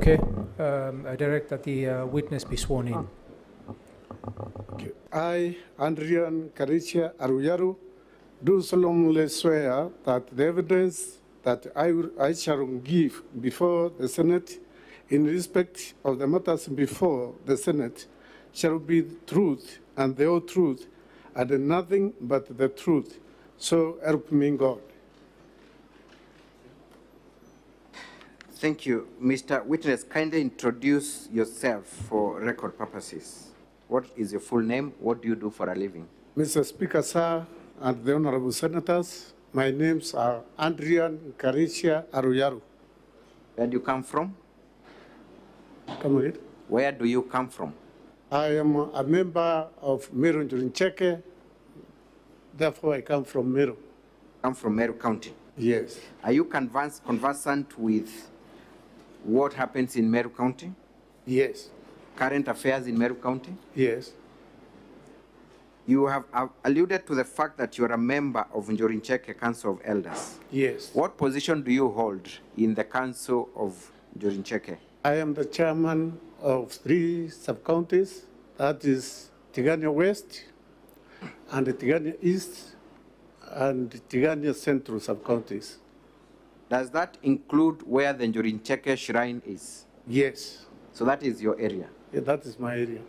Okay. I direct that the witness be sworn in. Okay. I, Njuri Ncheke, do solemnly swear that the evidence that I shall give before the Senate in respect of the matters before the Senate shall be the truth and the whole truth and nothing but the truth. So help me God. Thank you. Mr. Witness, kindly introduce yourself for record purposes. What is your full name? What do you do for a living? Mr. Speaker, sir, and the honorable senators, my names are Njuri Ncheke. Where do you come from? Come again. Where do you come from? I am a member of Meru Ncheke, therefore I come from Meru. Come from Meru County? Yes. Are you conversant with what happens in Meru County? Yes. Current affairs in Meru County? Yes. You have alluded to the fact that you are a member of Njuri Ncheke Council of Elders. Yes. What position do you hold in the Council of Njuri Ncheke? I am the chairman of 3 sub-counties, that is Tigania West, and Tigania East, and Tigania Central sub-counties. Does that include where the Njuri Ncheke shrine is? Yes. So that is your area? Yeah, that is my area.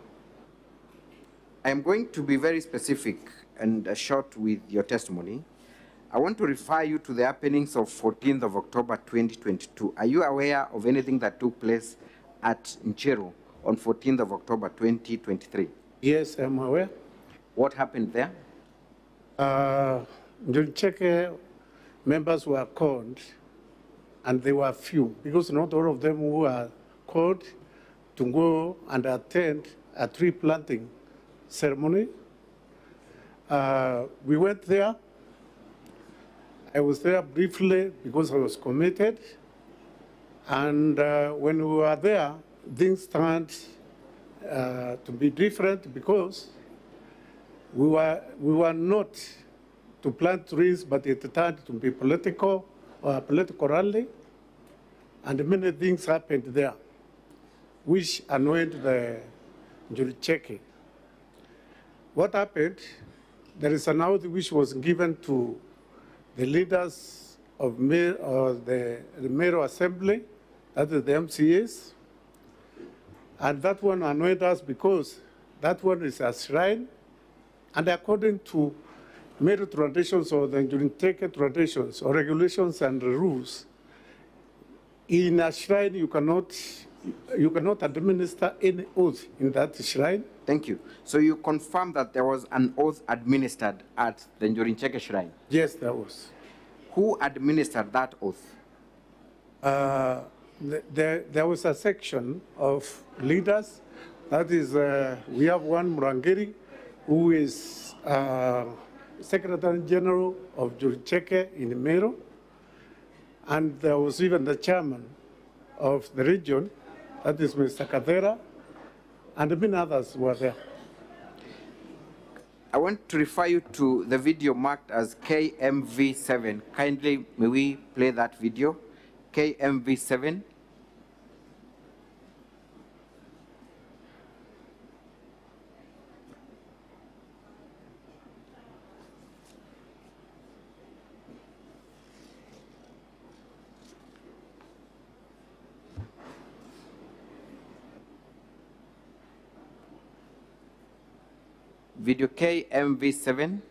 I am going to be very specific and short with your testimony. I want to refer you to the happenings of 14th of October 2022. Are you aware of anything that took place at Ncheru on 14th of October 2023? Yes, I'm aware. What happened there? Njuri Ncheke members were called, and they were few, because not all of them were called to go and attend a tree planting ceremony. We went there. I was there briefly because I was committed. And when we were there, things turned to be different because we were not to plant trees, but it turned to be political rally. And many things happened there, which annoyed the Njuri Ncheke. What happened? There is an oath which was given to the leaders of the Meru Assembly, that is the MCAs, and that one annoyed us because that one is a shrine, and according to Meru traditions or the Njuri Ncheke traditions or regulations and rules, in a shrine you cannot administer any oath in that shrine. Thank you. So you confirm that there was an oath administered at the Njuri Ncheke shrine? Yes, there was. Who administered that oath? There was a section of leaders. That is, we have one Murangiri, who is Secretary General of Njuri Ncheke in Meru, and there was even the chairman of the region, that is Mr. Kawira, and many others were there. I want to refer you to the video marked as KMV7. Kindly, may we play that video? KMV7. Video KMV7.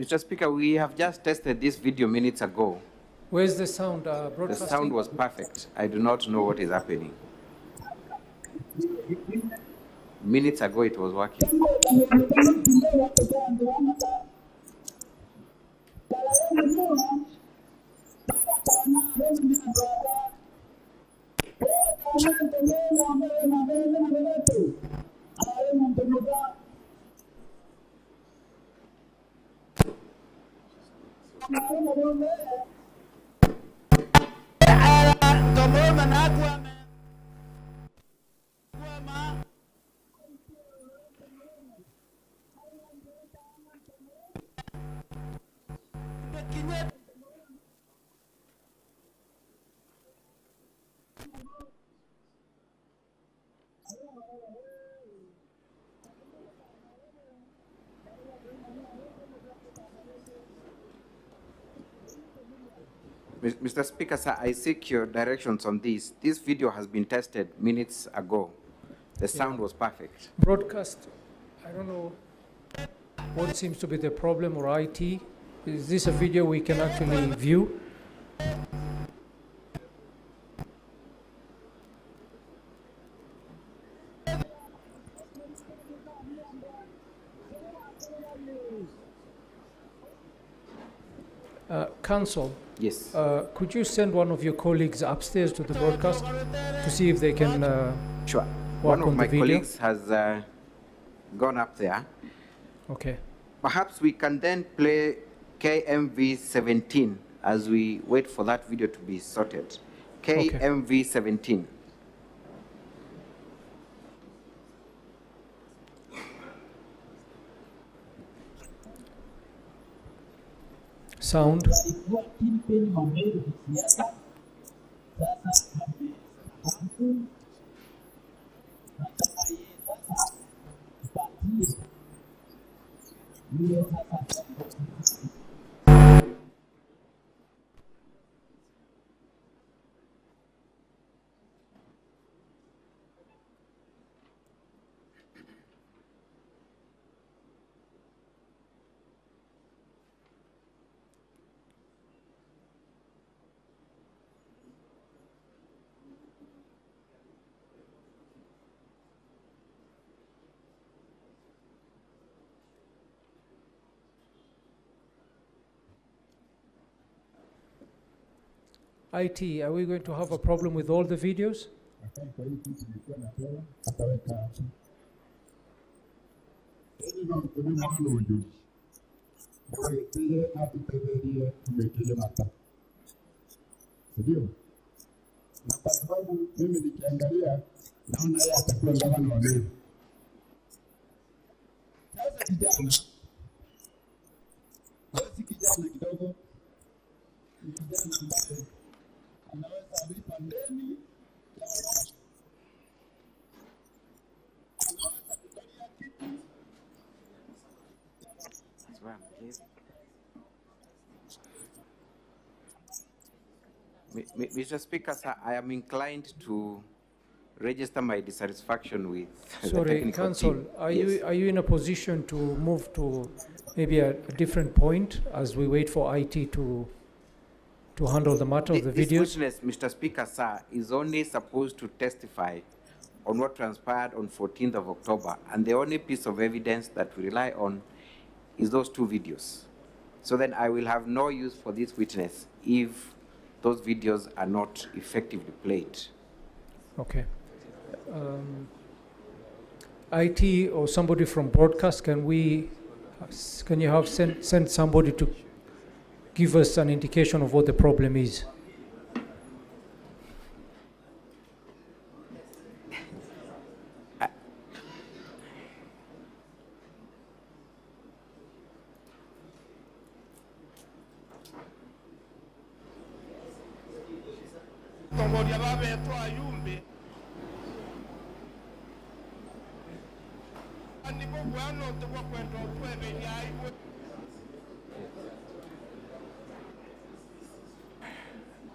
Mr. Speaker, we have just tested this video minutes ago. Where's the sound The broadcasting? sound was perfect. I do not know what is happening. Minutes ago, it was working. Mr. Speaker, sir, I seek your directions on this. This video has been tested minutes ago. The sound was perfect. Broadcast, I don't know what seems to be the problem, or IT. Is this a video we can actually view? Council, Yes. could you send one of your colleagues upstairs to the broadcast to see if they can Sure. work One of on my the video? colleagues has gone up there. Okay. Perhaps we can then play KMV 17 as we wait for that video to be sorted. KMV 17. Sound. IT, are we going to have a problem with all the videos? Na kwa sababu mimi nikiangalia naona yeye atakuwa gavana wa Meru. Sasa kijana kidogo, kijana ambaye anaweza lipa deni ya watu, anaweza kukalia kitu. Mr. Speaker, sir, I am inclined to register my dissatisfaction with the Sorry, technical Council, team. are Yes. you in a position to move to maybe a different point as we wait for IT to handle the matter of the This videos? witness, Mr. Speaker, sir, is only supposed to testify on what transpired on 14th of October, and the only piece of evidence that we rely on is those two videos. So then I will have no use for this witness if those videos are not effectively played. Okay. IT or somebody from broadcast, can you have send somebody to give us an indication of what the problem is?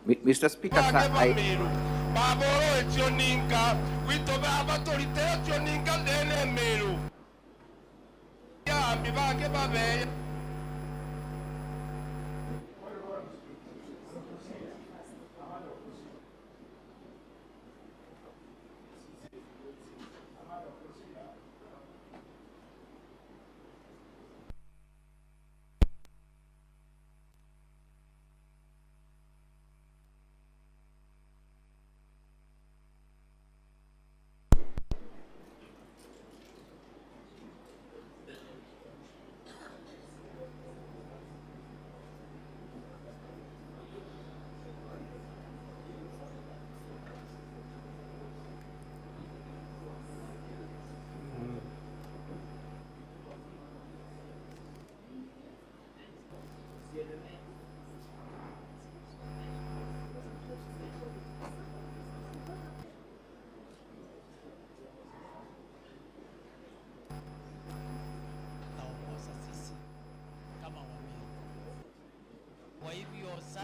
Mr. Speaker, sir,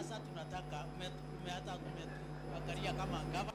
Sasa tunataka umeanza kuangalia kama gava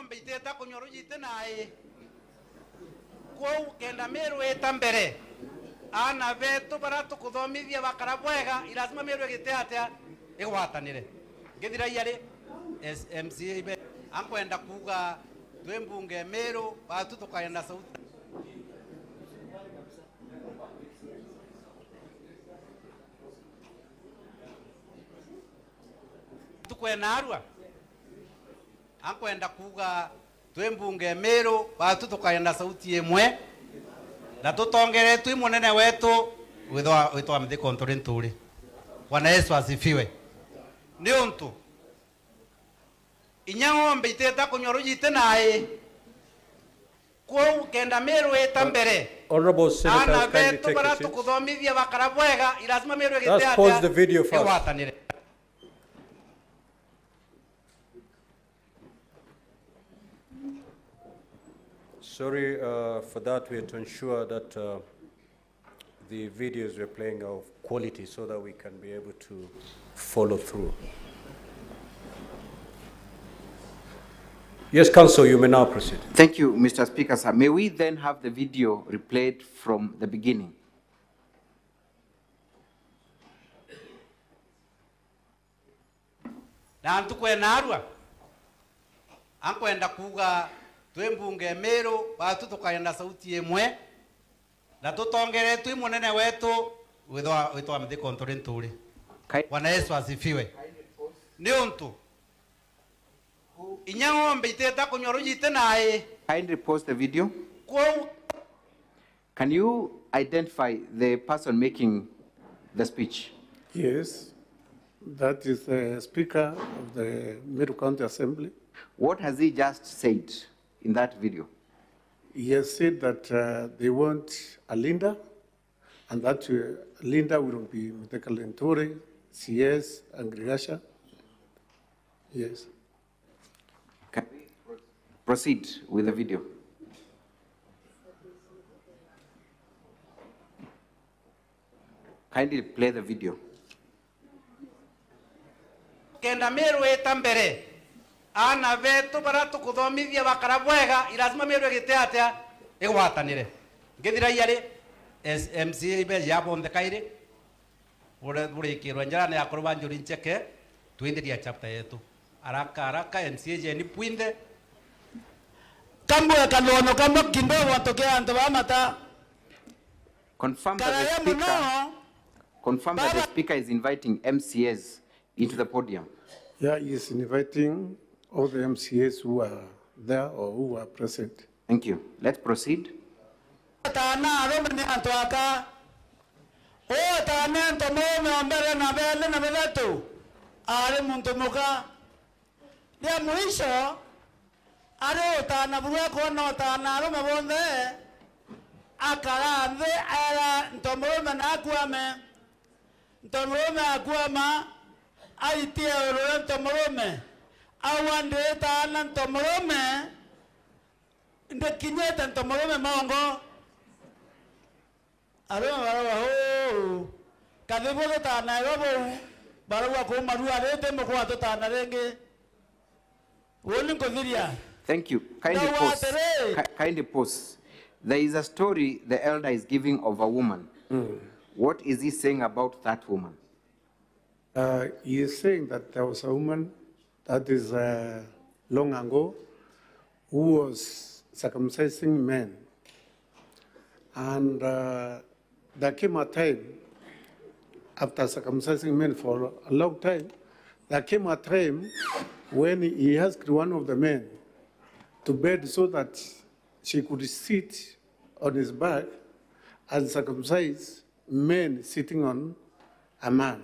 ng'ombe iteta kunyorujite naye kwa kenda Meru etambere ana vetu bara tukuthomithia bakara bwega irazima Meru egite atia igwatanire ngithira yari SMCA ibe ankwenda kuga twembunge Meru batu tukaenda sauti tukwena arua ankwenda kuga twembunge Meru batu tukaenda sauti emwe na tutongere twi munene wetu witwa mthi kontrole nturi. Bwana Yesu asifiwe. Ni untu inya ng'ombe iteta kunyorujite naye kwa kenda Meru etambere. Honorable Senators, kindly take your seats. Tukuthomithia bakara bwega irazima Meru egite atia. Let's pause the video first. Sorry for that. We have to ensure that the videos we're playing are of quality so that we can be able to follow through. Yes, Council, you may now proceed. Thank you, Mr. Speaker, sir. May we then have the video replayed from the beginning? Na antukwena arua ankwenda kuga twembunge Meru batu tukaenda sauti emwe na tutongere twi munene wetu witwa mthi kontrole nturi. Bwana Yesu asifiwe. Ni untu inya ng'ombe iteta kunyorujite naye. Kindly pause the video. Can you identify the person making the speech? Yes, that is the Speaker of the Meru County Assembly. What has he just said in that video? He has said that they want a Linda, and that Linda will be Mtekale Ntore, CS, and Grigasha. Yes. Can we proceed with the video? Kindly play the video. Kenda Meru etambere ana vetu bara tukuthomithia bakara bwega irazima Meru egite atia igwatanire ngithira yari SMCA ibe yabonde kaire ure kirwa njara ya kurwa Njuri Ncheke tuendelia chapter yetu haraka MCA je ni puinde kamwe kanono kamwe kindogo atokea ndo bamata confirm that the speaker is inviting MCAs into the podium. Yeah, he is inviting all the MCAs who are there or who are present. Thank you. Let's proceed. aitie orento morome awande tana ntomorome ndekinyeta ntomorome mongo aroma barwa ho kadhibo tana robo barwa ko maru arete mko atana renge woni ko thiria Thank you. Kindly pause. Kindly pause. There is a story the elder is giving of a woman. What is he saying about that woman? He is saying that there was a woman that is long ago who was circumcising men. And there came a time, after circumcising men for a long time, there came a time when he asked one of the men to bed so that she could sit on his back and circumcise men sitting on a man.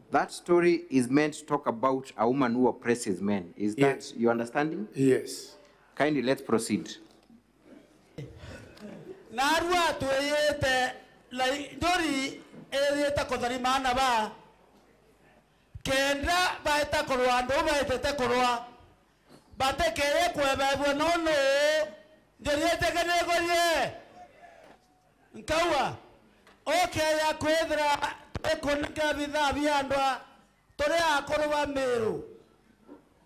That story is meant to talk about a woman who oppresses men. Is that your understanding? Yes. Kindly, let's proceed. Narwa tueyete lai Njuri eyeta kodari mana ba kendra baita korwa ndo baita korwa bate keye kweba bonono Njuri kene goye nkawa okay ya kwedra ekonka bidha biandwa tore akorwa Meru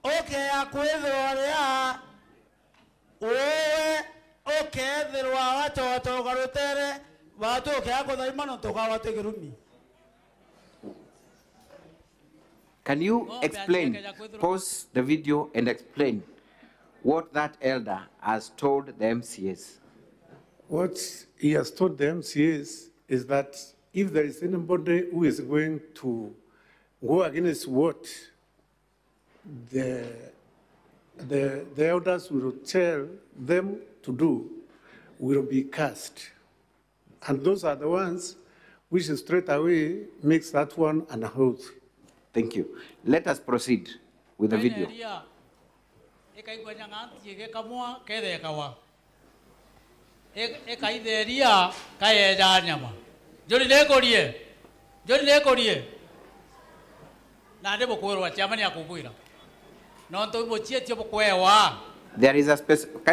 okay ya kwedra ya owe okethirwa watoto garutere watu okiago dhaimano tokawa tegerumi. Can you explain, pause the video and explain what that elder has told the MCAs? What he has told the MCAs is that if there is anybody who is going to go against what the elders will tell them to do, will be cast. And those are the ones which straight away makes that one an oath. Thank you. Let us proceed with the video. There is a specific,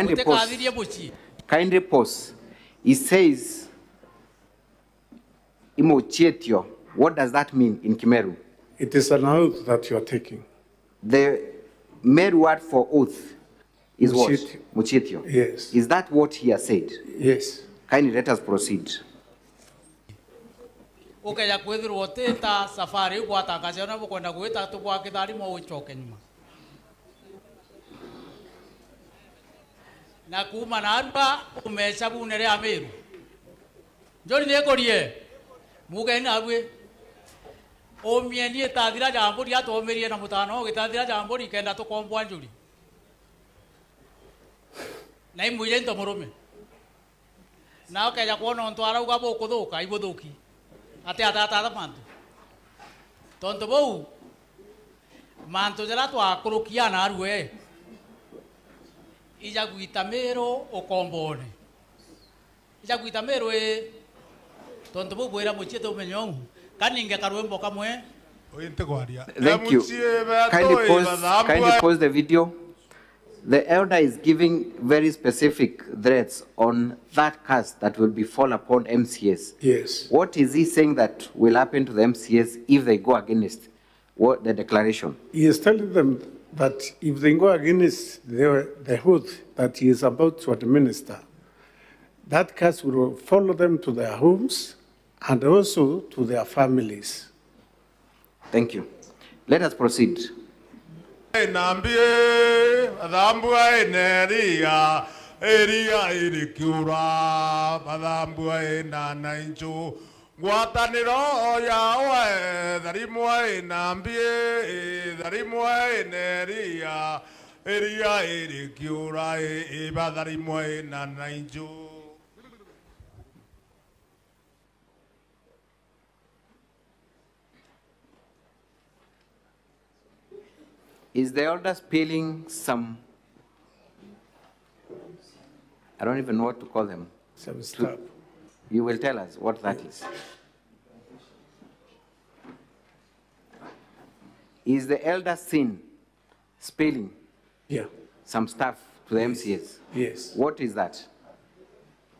kindly pause. He says, Imochietio. What does that mean in Kimeru? It is an oath that you are taking. The Meru word for oath is what? Muchietio. Yes. Is that what he has said? Yes. Kindly let us proceed. Okay, ya kwedru oteta safari kwata kasiona bukwenda kuita tukwa kidari mo uchoke nyuma. Na kuma narba umesha bunere Meru. Njuri Ncheke mugeni arwe omieni tadira jambo ya to meri na mutano gitadira jambo ikenda to kombwa Njuri. Na imuje ndo murume. Na okaja kuona ntwara ugabo kuthuka ibuthuki. Ate atata mantu. Tonto bou mantu jara twa kurukia na arwe. Ija guita Meru okombone. Ija guita Meru tonto bou bwera muchieto menyo. Kaninge karwembo kamwe. Thank you. Kindly pause the video. The elder is giving very specific threats on that curse that will befall upon MCAs. Yes. What is he saying that will happen to the MCAs if they go against what the declaration? He is telling them that if they go against the oath that he is about to administer, that curse will follow them to their homes and also to their families. Thank you. Let us proceed. Nambie adambua eneria eria irikiura adambua enana incho guataniro ya oe darimua nambie darimua eneria eria irikiura eba darimua enana incho. Is the elder spilling some, I don't even know what to call them. Some stuff. You will tell us what that is. Is the elder sin spilling some stuff to the MCAs? Yes. What is that?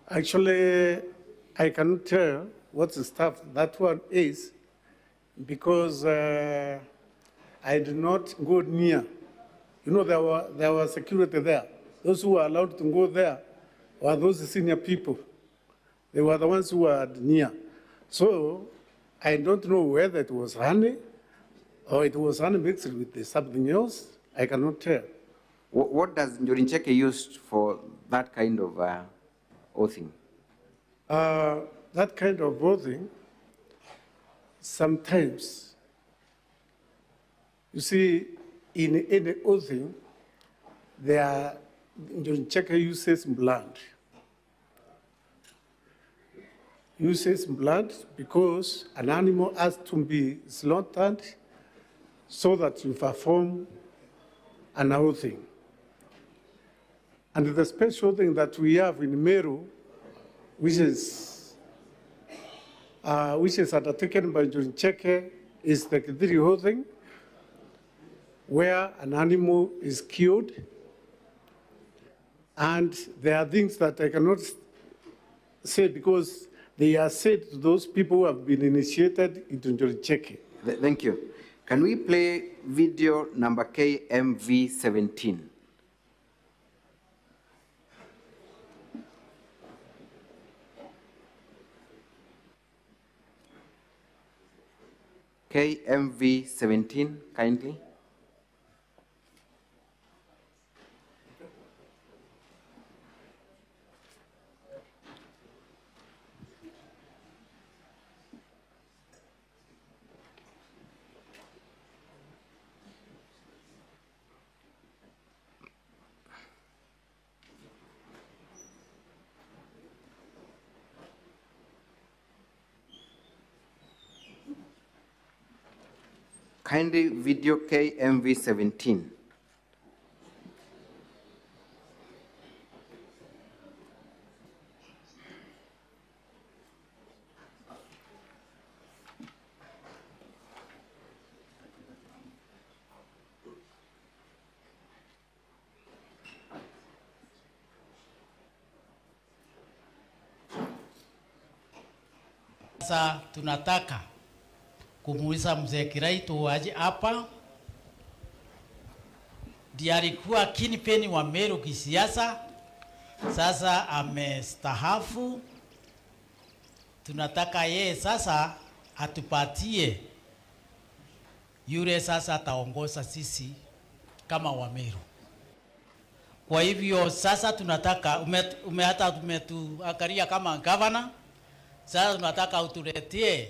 Actually, I cannot tell what the stuff that one is because I did not go near. You know, there was security there. those who were allowed to go there were those senior people. They were the ones who were near. So I don't know whether it was honey or it was honey mixed with something else. I cannot tell. What does Njuri Ncheke use for that kind of oathing? That kind of oathing, sometimes, you see, in any oathing, Njuri Ncheke uses blood. Uses blood because an animal has to be slaughtered so that you perform an oathing. And the special thing that we have in Meru, which is undertaken by Njuri Ncheke, is the Kidiri oathing, where an animal is killed. And there are things that I cannot say because they are said to those people who have been initiated into Njuri Ncheke. Thank you. Can we play video number KMV17? KMV17, kindly. Kindly video KMV17. Sasa tunataka kumuuliza mzee Kiraitu aje hapa. Ndiye alikuwa kinipeni wa Meru kisiasa, sasa amestahafu. Tunataka yeye sasa atupatie yule sasa ataongoza sisi kama wa Meru. Kwa hivyo sasa tunataka umetuangalia kama governor, sasa tunataka utuletee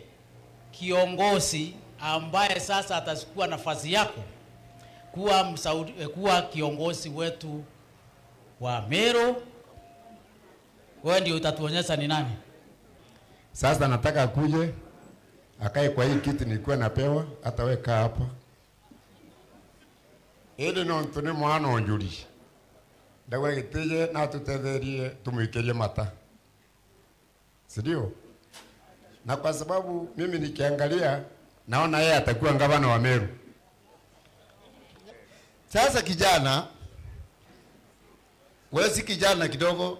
kiongozi ambaye sasa atachukua nafasi yako kuwa kiongozi wetu wa Meru. Wewe ndio utatuonyesha ni nani. Sasa nataka akuje akae kwa hii kiti nilikuwa napewa, ataweka hapa. Ili no ntune mwana wa Njuri. Dawa gitije na tutetherie tumwikeje mata. Sidio? Na kwa sababu mimi nikiangalia naona yeye atakuwa gavana wa Meru. Sasa kijana, wewe si kijana kidogo,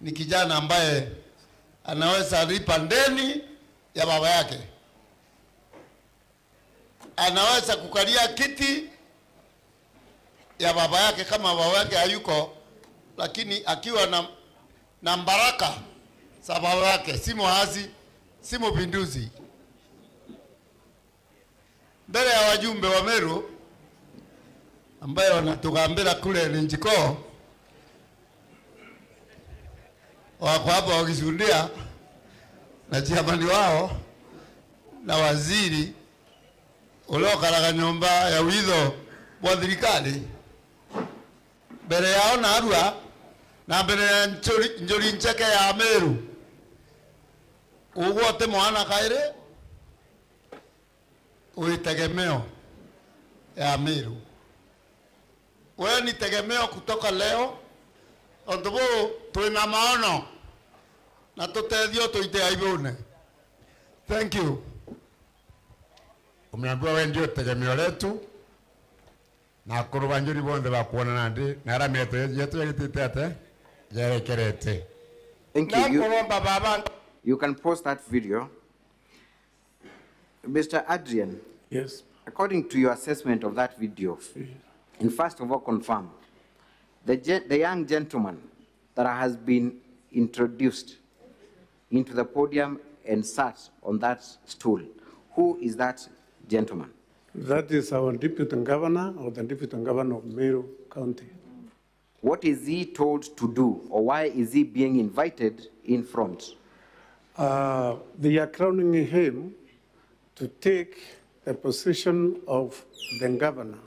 ni kijana ambaye anaweza lipa ndeni ya baba yake. Anaweza kukalia kiti ya baba yake kama baba yake hayuko, lakini akiwa na baraka za baba yake, si muasi, si mpinduzi. Mbele ya wajumbe wa Meru ambaye wanatugambira kule Njiko, wako hapa wakishuhudia na chiamani wao na waziri ulokaraga nyumba ya witho wa thirikari mbere yao na Arua na mbere ya Njuri Ncheke ya Meru. Ugote mwana kaire uitegemeo ya Meru. Wewe ni tegemeo kutoka leo. Ondobo tuina maono na tutethio tuite aibone. Thank you. Umeambiwa wewe ndio tegemeo letu na kuruba Njuri bonde bakuona nandi na rameto yetu yitete yerekerete. Thank you. You can post that video. Mr. Adrian. Yes. According to your assessment of that video, and first of all confirm, The young gentleman that has been introduced into the podium and sat on that stool, who is that gentleman? That is our deputy governor or the deputy governor of Meru County. What is he told to do, or why is he being invited in front? They are crowning him to take the position of the governor.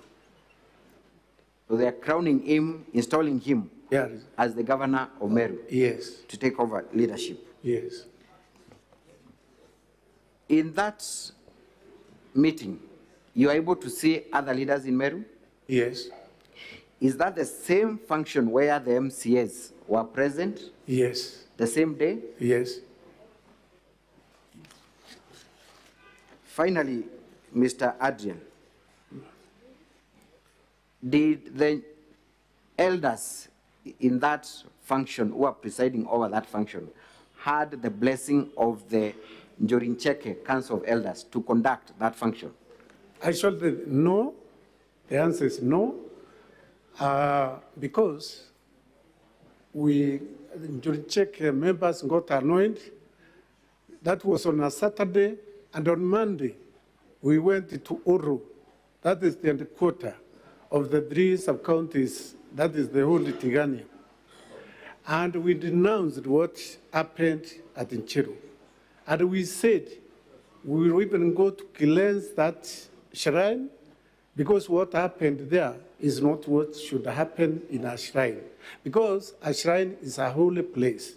So they are crowning him, installing him as the governor of Meru. Yes. To take over leadership. Yes. In that meeting, you are able to see other leaders in Meru? Yes. Is that the same function where the MCAs were present? Yes. The same day? Yes. Finally, Mr. Adrian, did the elders in that function, who are presiding over that function, had the blessing of the Njuri Ncheke Council of Elders to conduct that function? Actually, no. The answer is no. Because Njuri Ncheke members got annoyed. That was on a Saturday, and on Monday, we went to Oro. That is the quarter of the 3 sub-counties, that is the whole Tigania. And we denounced what happened at Ncheru. And we said we will even go to cleanse that shrine, because what happened there is not what should happen in a shrine. Because a shrine is a holy place.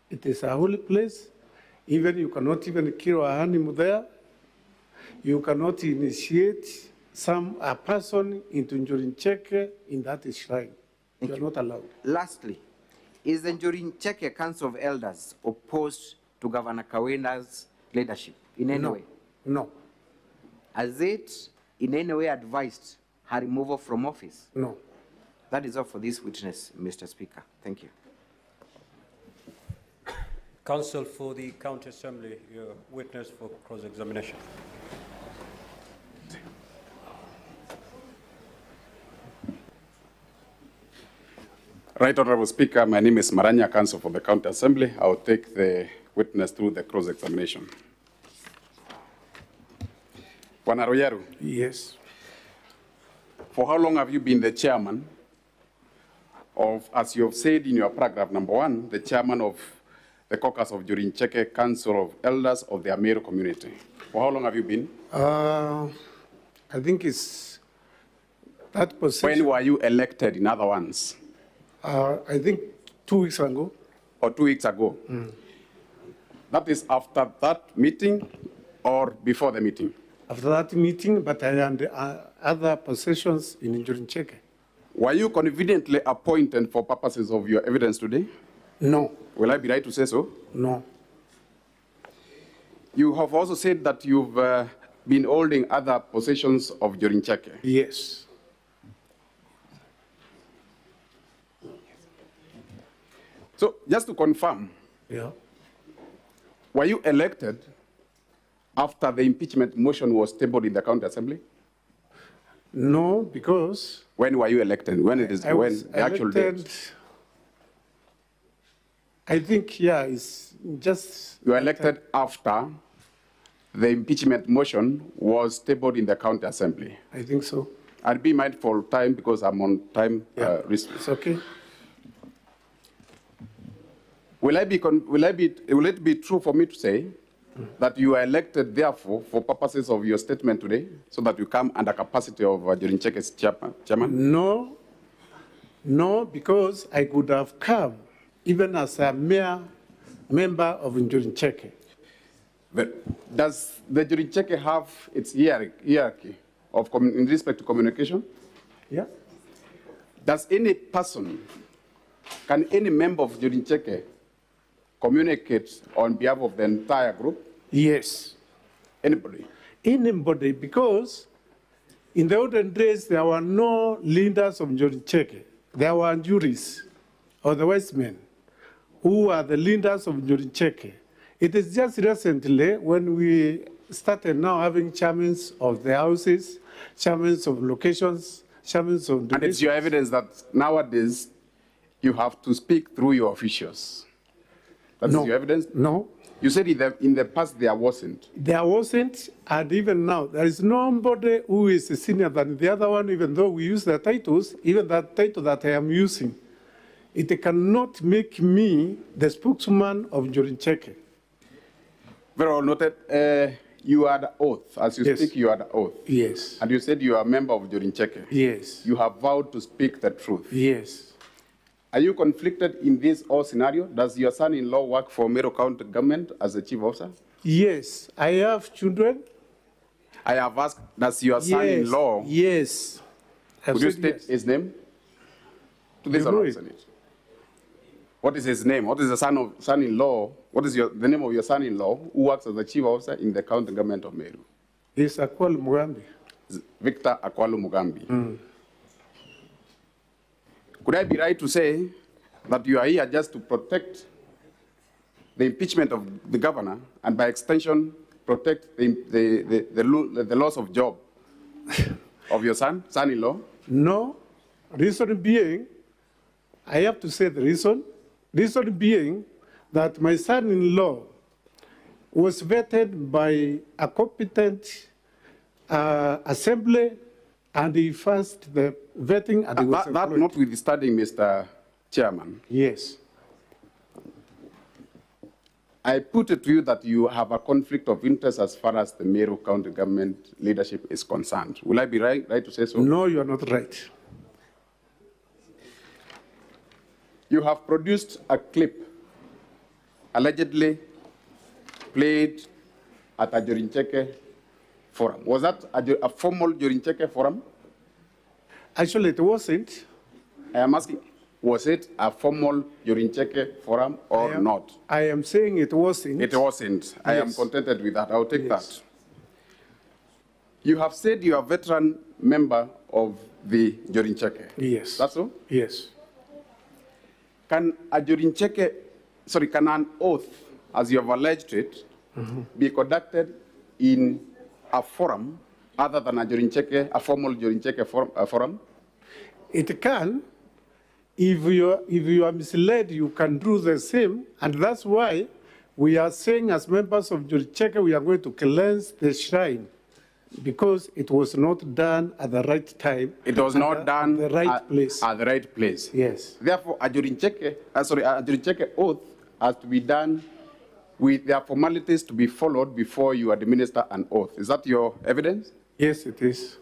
It is a holy place. Even you cannot even kill an animal there. You cannot initiate a person into Njuri Ncheke in that shrine. You are not allowed. Lastly, is the Njuri Ncheke Council of Elders opposed to Governor Kawira's leadership in any way? No. Has it in any way advised her removal from office? No. That is all for this witness, Mr. Speaker. Thank you. Counsel for the County Assembly, your witness for cross-examination. Right Honorable Speaker, my name is Maranya, Counsel for the County Assembly. I will take the witness through the cross-examination. Bwana Royeru. Yes. For how long have you been the chairman of, as you have said in your paragraph number 1, the chairman of the caucus of Njuri Ncheke Council of Elders of the Meru community? For how long have you been? I think it's that position. When were you elected, in other ones? I think 2 weeks ago. Or 2 weeks ago? Mm. That is after that meeting or before the meeting? After that meeting, but I had other positions in Njuri Ncheke. Were you conveniently appointed for purposes of your evidence today? No. Will I be right to say so? No. You have also said that you've been holding other positions of Njuri Ncheke. Yes. So, just to confirm, were you elected after the impeachment motion was tabled in the County Assembly? No, because... When were you elected? When it is when the actual date? I think, it's just... You were elected after the impeachment motion was tabled in the County Assembly. I think so. I'll be mindful of time because I'm on time restriction. It's okay. Will it be true for me to say that you are elected, therefore, for purposes of your statement today, so that you come under capacity of Njuri Ncheke's chairman? No, because I could have come even as a mere member of Njuri Ncheke. But does the Njuri Ncheke have its hierarchy of in respect to communication? Yeah. Does any person, can any member of Njuri Ncheke communicate on behalf of the entire group? Yes. Anybody? Anybody, because in the olden days, there were no leaders of Njuri Ncheke. There were juries or the wise men who are the leaders of Njuri Ncheke. It is just recently when we started now having chairmen of the houses, chairmen of locations, shamans of And it's donations. your evidence that nowadays you have to speak through your officials. That's No. your evidence? No, You said in the past there wasn't. there wasn't, and even now, there is nobody who is senior than the other one, even though we use their titles, even that title that I am using. It cannot make me the spokesman of Njuri Ncheke. Very well noted. You are the oath. As you Yes. speak, you are the oath. Yes, And you said you are a member of Njuri Ncheke. yes, You have vowed to speak the truth. yes. Are you conflicted in this whole scenario? Does your son-in-law work for Meru County government as a chief officer? Yes, I have children. I have asked, does your son-in-law, Yes. I've would you said state yes. his name? To this You or know not, it. Senate? What is his name? What is the son-in-law? What is the name of your son-in-law who works as a chief officer in the county government of Meru? It's Akwal Mugambi. Victor Akwalu Mugambi. Could I be right to say that you are here just to protect the impeachment of the governor and by extension protect the loss of job of your son-in-law? No, reason being, I have to say the reason. Reason being that my son-in-law was vetted by a competent assembly, and he passed the vetting and he was That employed. notwithstanding, Mr. Chairman, Yes, I put it to you that you have a conflict of interest as far as the Meru County government leadership is concerned. Will I be right to say so? no, you are not right. You have produced a clip allegedly played at a Njuri Ncheke forum. Was that a formal Njuri Ncheke forum? Actually, it wasn't. I am asking, was it a formal Njuri Ncheke forum or not? I am saying it wasn't. It wasn't. I am Yes. contented with that. I'll take Yes. that. You have said you are a veteran member of the Njuri Ncheke. Yes. That's so? Yes. Can a Njuri Ncheke, can an oath, as you have alleged it, be conducted in a forum other than a Njuri Ncheke, a formal Njuri Ncheke forum? It can. If you are misled, you can do the same. And that's why we are saying as members of Njuri Ncheke, we are going to cleanse the shrine because it was not done at the right time. It was not done at the right place. At the right place. Yes. Therefore, a Njuri Ncheke oath has to be done with their formalities to be followed before you administer an oath. Is that your evidence? Yes, it is.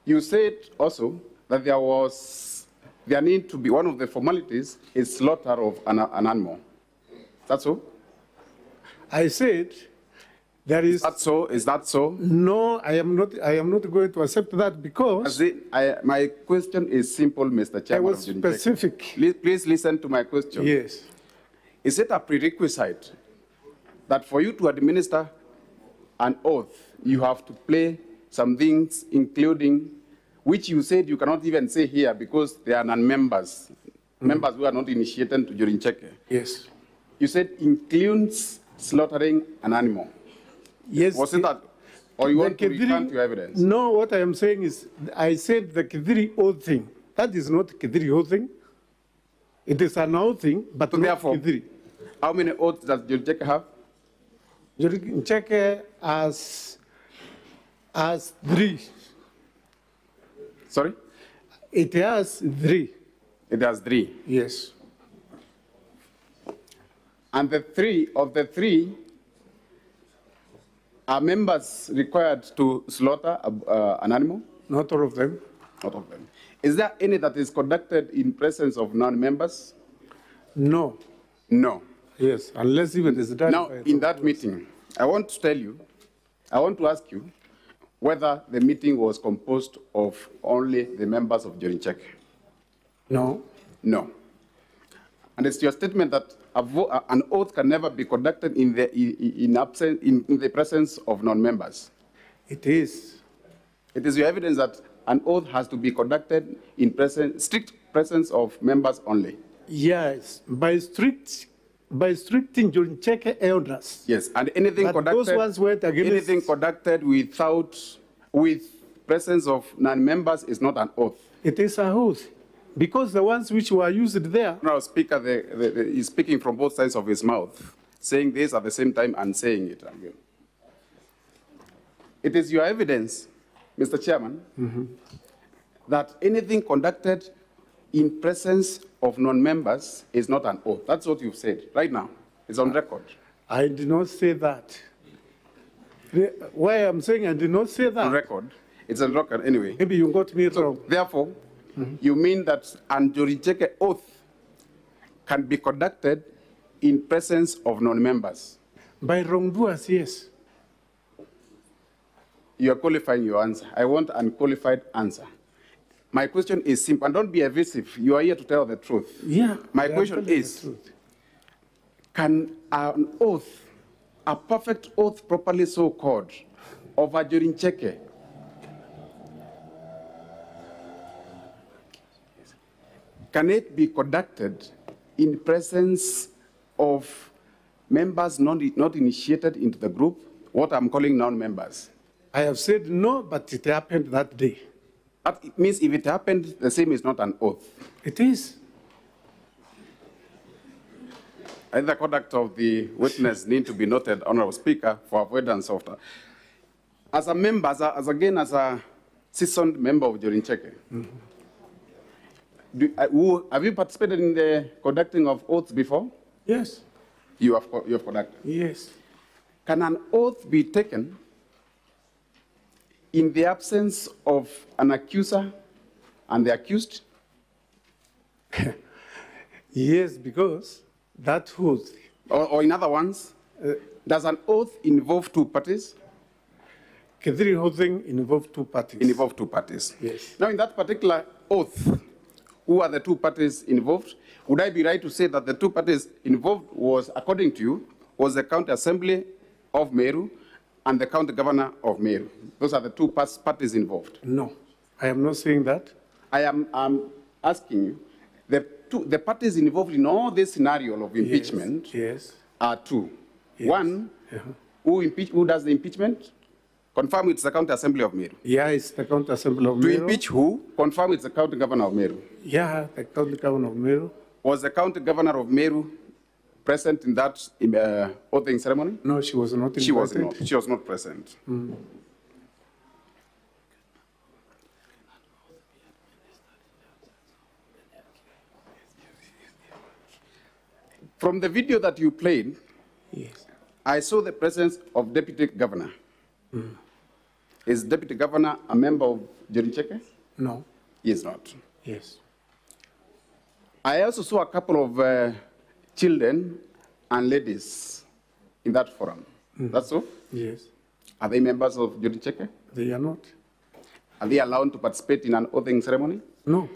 You said also that there need to be, one of the formalities is slaughter of an animal. That's so? I said there is. Is that so? Is that so? No, I am not going to accept that because My question is simple, Mr. I Chairman. was of Njuri Ncheke. specific. Please listen to my question. Yes. Is it a prerequisite that for you to administer an oath, you have to play some things, including, which you said you cannot even say here because they are non-members, members who are not initiated to Njuri Ncheke. Yes. You said includes slaughtering an animal. Yes. Was it that? Or you want to recant your evidence? No, what I am saying is, I said the Kidiri oath thing. That is not Kidiri oath thing. It is an oath thing, but So not therefore, Kidiri. how many oaths does Njuri Ncheke have? Njuri Ncheke has 3. Sorry? It has 3. It has 3. Yes. And the three are members required to slaughter an animal? Not all of them. Not of them. Is there any that is conducted in presence of non-members? No. No. Yes, unless even it's done. Now, by in that meeting, I want to ask you whether the meeting was composed of only the members of Njuri Ncheke. No. No. And it's your statement that an oath can never be conducted in the presence of non-members. It is. It is your evidence that an oath has to be conducted in strict presence of members only. Yes, by strict Njuri Ncheke elders. Yes, and anything But conducted, those ones went against- anything conducted with presence of non-members is not an oath. It is a oath. Because the ones which were used there. Now, Speaker is speaking from both sides of his mouth, saying this at the same time and saying it again. It is your evidence, Mr. Chairman, that anything conducted in presence of non-members is not an oath. That's what you've said right now. It's on record. I did not say that. Why I'm saying I did not say that? On record. It's on record anyway. Maybe you got me wrong. Therefore, you mean that Njuri Ncheke oath can be conducted in presence of non-members? By wrongdoers, yes. You are qualifying your answer. I want an unqualified answer. My question is simple, and don't be evasive. You are here to tell the truth. Yeah. My question is, can an oath, a perfect oath properly so called, of Njuri Ncheke, can it be conducted in presence of members not initiated into the group, what I'm calling non-members? I have said no, but it happened that day. But it means if it happened, the same is not an oath. It is. And the conduct of the witness need to be noted, Honorable Speaker, for avoidance of that. As a member, as a seasoned member of Njuri Ncheke, have you participated in the conducting of oaths before? Yes. You have conducted? Yes. Can an oath be taken in the absence of an accuser and the accused? Yes, because that oath. Or in other words, does an oath involve two parties? Every oathing involves two parties. Involve two parties. Yes. Now, in that particular oath, who are the two parties involved? Would I be right to say that the two parties involved was, according to you, was the County Assembly of Meru and the County Governor of Meru? Those are the two parties involved. No, I am not saying that. I am asking you, the parties involved in all this scenario of impeachment are two. Yes. One, who does the impeachment? Confirm it's the County Assembly of Meru. Yeah, it's the County Assembly of To Meru. impeach who? Confirm it's the County Governor of Meru. Yeah, the County Governor of Meru. Was the County Governor of Meru present in that oathing ceremony? No, she was not invited. She was not. She was not present. From the video that you played, I saw the presence of Deputy Governor. Is Deputy Governor a member of Njuri Ncheke? No. He is not. Yes. I also saw a couple of children and ladies in that forum. That's so? Yes. Are they members of Njuri Ncheke? They are not. Are they allowed to participate in an oathing ceremony? No.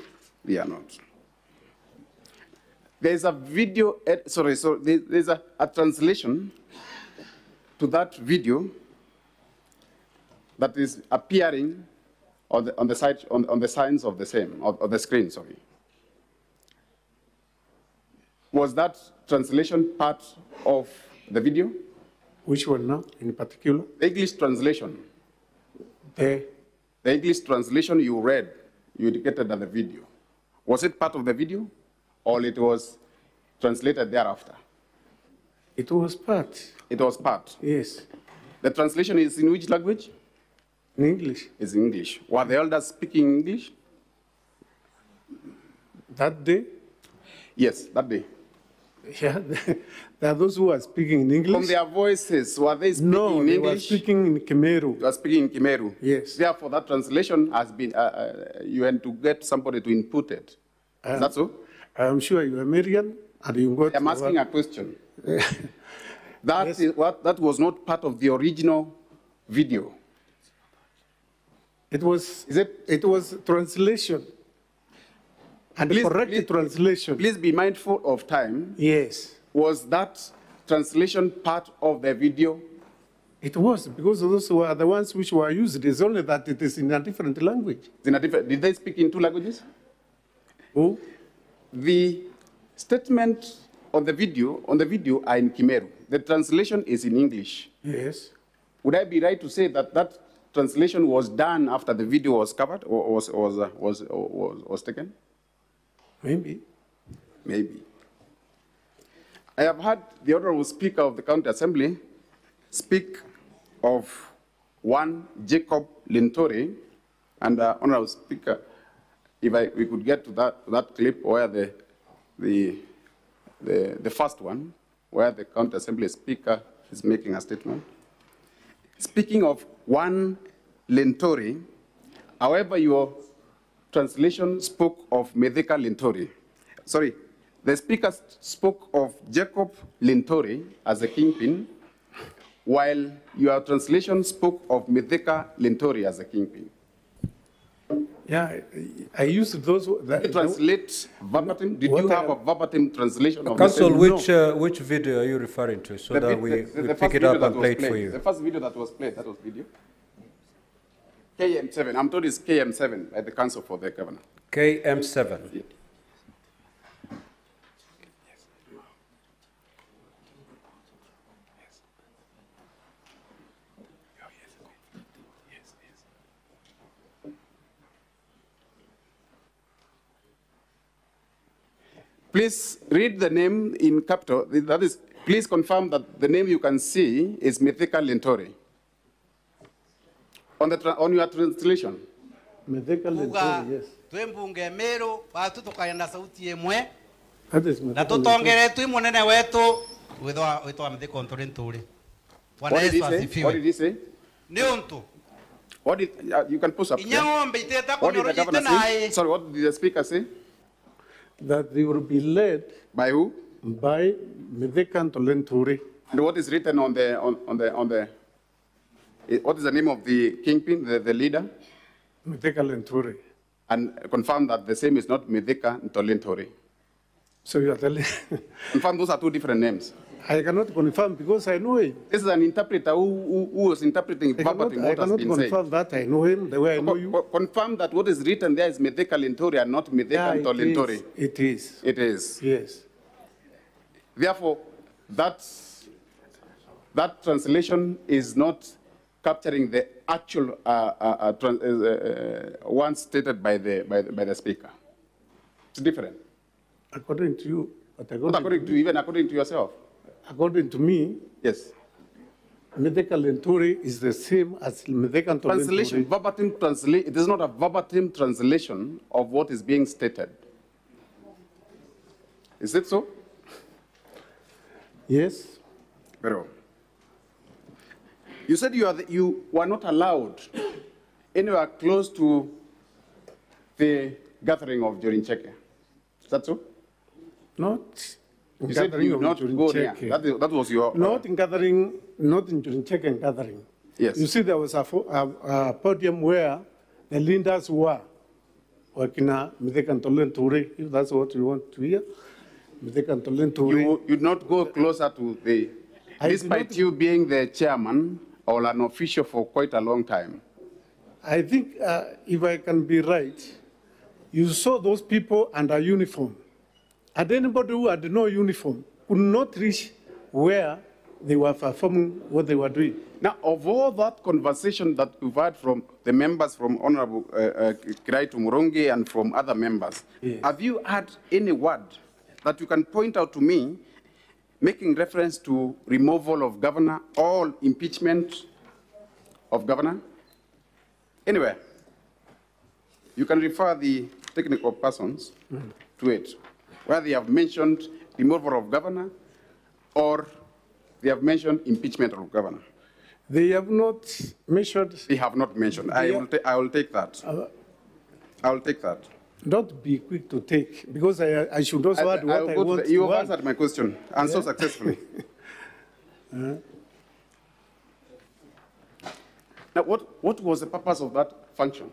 They are not. There's a video, there's a translation to that video that is appearing on the side, on the signs of the same, of the screen, sorry. Was that translation part of the video? Which one now, in particular? The English translation. The English translation you read, you indicated at the video. Was it part of the video, or it was translated thereafter? It was part. It was part? Yes. The translation is in which language? In English. It's in English. Were the elders speaking English? That day? Yes, that day. Yeah, there are those who are speaking in English. From their voices, were they speaking no, in they English? were speaking in Khmeru. They were speaking in Khmeru. Yes. Therefore, that translation has been, you had to get somebody to input it. Is that so? I'm sure you're American, and you got. I'm asking a question. That was not part of the original video. It was. It was translation. And correct translation. Please be mindful of time. Yes. Was that translation part of the video? It was, because those were the ones which were used. It's only that it is in a different language. Did they speak in two languages? Who? The statement on the video are in Khmeru. The translation is in English. Yes. Would I be right to say that that translation was done after the video was covered or was taken? Maybe. Maybe. I have heard the Honorable Speaker of the County Assembly speak of one Jacob Lintori, and Honorable Speaker, if we could get to that clip where the first one, where the County Assembly Speaker is making a statement. Speaking of one Lintori, however, your translation spoke of Mithika Lintori. Sorry, the Speaker spoke of Jacob Lintori as a kingpin, while your translation spoke of Mithika Lintori as a kingpin. Yeah, I used those. Did you translate verbatim? Did you have a verbatim translation of Council, the which video are you referring to, so that we the pick it up and play it for you? The first video that was played, that was video. KM7, I'm told it's KM7 by the Council for the Governor. KM7. Yeah. Please read the name in capital. That is, please confirm that the name you can see is Mithika Lintori. On your translation. Mithika Lintori, yes. Twembunge Meru watu tukaenda sauti yemwe. That is Na tutongere tu munene wetu witwa Mithika Lintori. What did he say? Ni untu. What did you can post up? Inyangombe iteta What did the governor say? Sorry, what did the speaker say? That they will be led by who? By Mithika Lintori. And what is written on the what is the name of the kingpin, the leader? Mithika Lintori. And confirm that the same is not Mithika Lintori. So you are telling? Confirm those are two different names. I cannot confirm because I know him. This is an interpreter who was interpreting verbatim what has been said. I cannot confirm that. I know him the way I know you. Confirm that what is written there is Mithika Lintori and not Mithika Lintori. It is. It is. Yes. Therefore, that translation is not capturing the actual one stated by the speaker. It's different. According to you, but even according to yourself. According to me, yes, Mithika Lintori is the same as Mithika translation. Verbatim translation. It is not a verbatim translation of what is being stated. Is it so? Yes. Very well. You said you were not allowed anywhere close to the gathering of Njuri Ncheke. Is that so? Not. You said you did not go there. That was your... Not in gathering, not in Njuri Ncheke gathering. Yes. You see, there was a podium where the leaders were working on Mithika Lintori, if that's what you want to hear. Mithika Lintori. You did not go closer to the... Despite you being the chairman or an official for quite a long time. I think, if I can be right, you saw those people under uniform. And anybody who had no uniform could not reach where they were performing what they were doing. Now, of all that conversation that we've had from the members from Honorable Kiraitu Murongi and from other members, yes, have you had any word that you can point out to me making reference to removal of governor or impeachment of governor? Anyway, you can refer the technical persons to it, where they have mentioned removal of governor or they have mentioned impeachment of governor. They have not mentioned. They have not mentioned. I will take that. I will take that. Don't be quick to take, because I should also add what I want to You have answered my question, and so successfully. Now, what was the purpose of that function?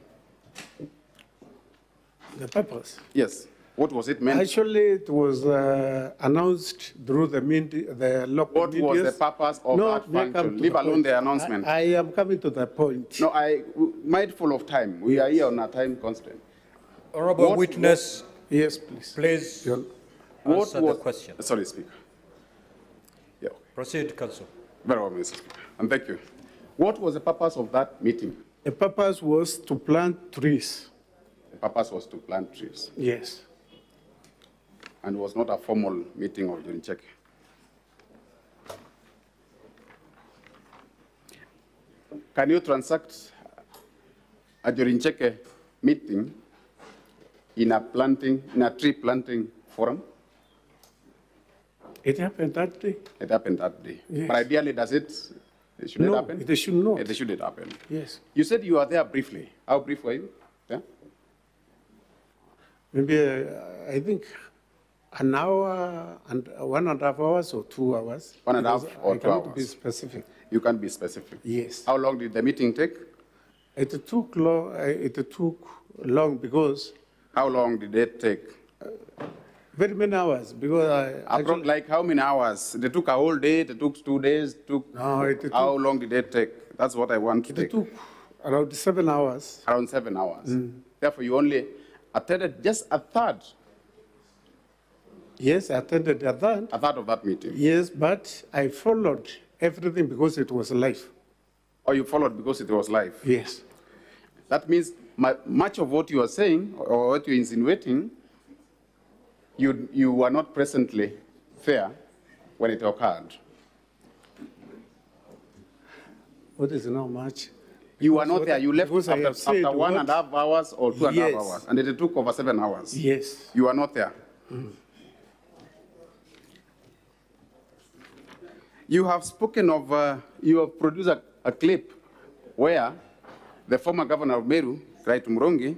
The purpose? Yes. What was it meant? Actually, it was announced through the local What was the purpose of that function? Leave alone the announcement. I am coming to the point. No, mindful of time. We are here on a time constraint. Honorable witness, yes, please. Please answer the question. Sorry, Speaker. Yeah. Proceed, Council. Very well, Mr. Speaker. And thank you. What was the purpose of that meeting? The purpose was to plant trees. The purpose was to plant trees. Yes. And was not a formal meeting of Njuri Ncheke. Can you transact a Njuri Ncheke meeting in a tree planting forum? It happened that day. It happened that day. Yes. But ideally, should it happen? It should not. It shouldn't happen. Yes. You said you were there briefly. How brief were you? Yeah? Maybe, I think, an hour and 1.5 hours or 2 hours. 1.5 or 2 I cannot hours. be specific. You can be specific. Yes. How long did the meeting take? It took long because. How long did it take? Very many hours because like how many hours? They took a whole day, they took 2 days, how long did it take? That's what I want to take. It took around 7 hours. Around 7 hours. Therefore, you only attended just a third. Yes, I attended a third. A third of that meeting. Yes, but I followed everything because it was live. Oh, you followed because it was live? Yes. That means much of what you are saying or what you're insinuating, you were not presently there when it occurred. What is now much? You were not there. You left after 1.5 hours or 2.5 hours, and it took over 7 hours. Yes. You were not there. You have spoken of, you have produced a clip where the former governor of Meru, Murongi,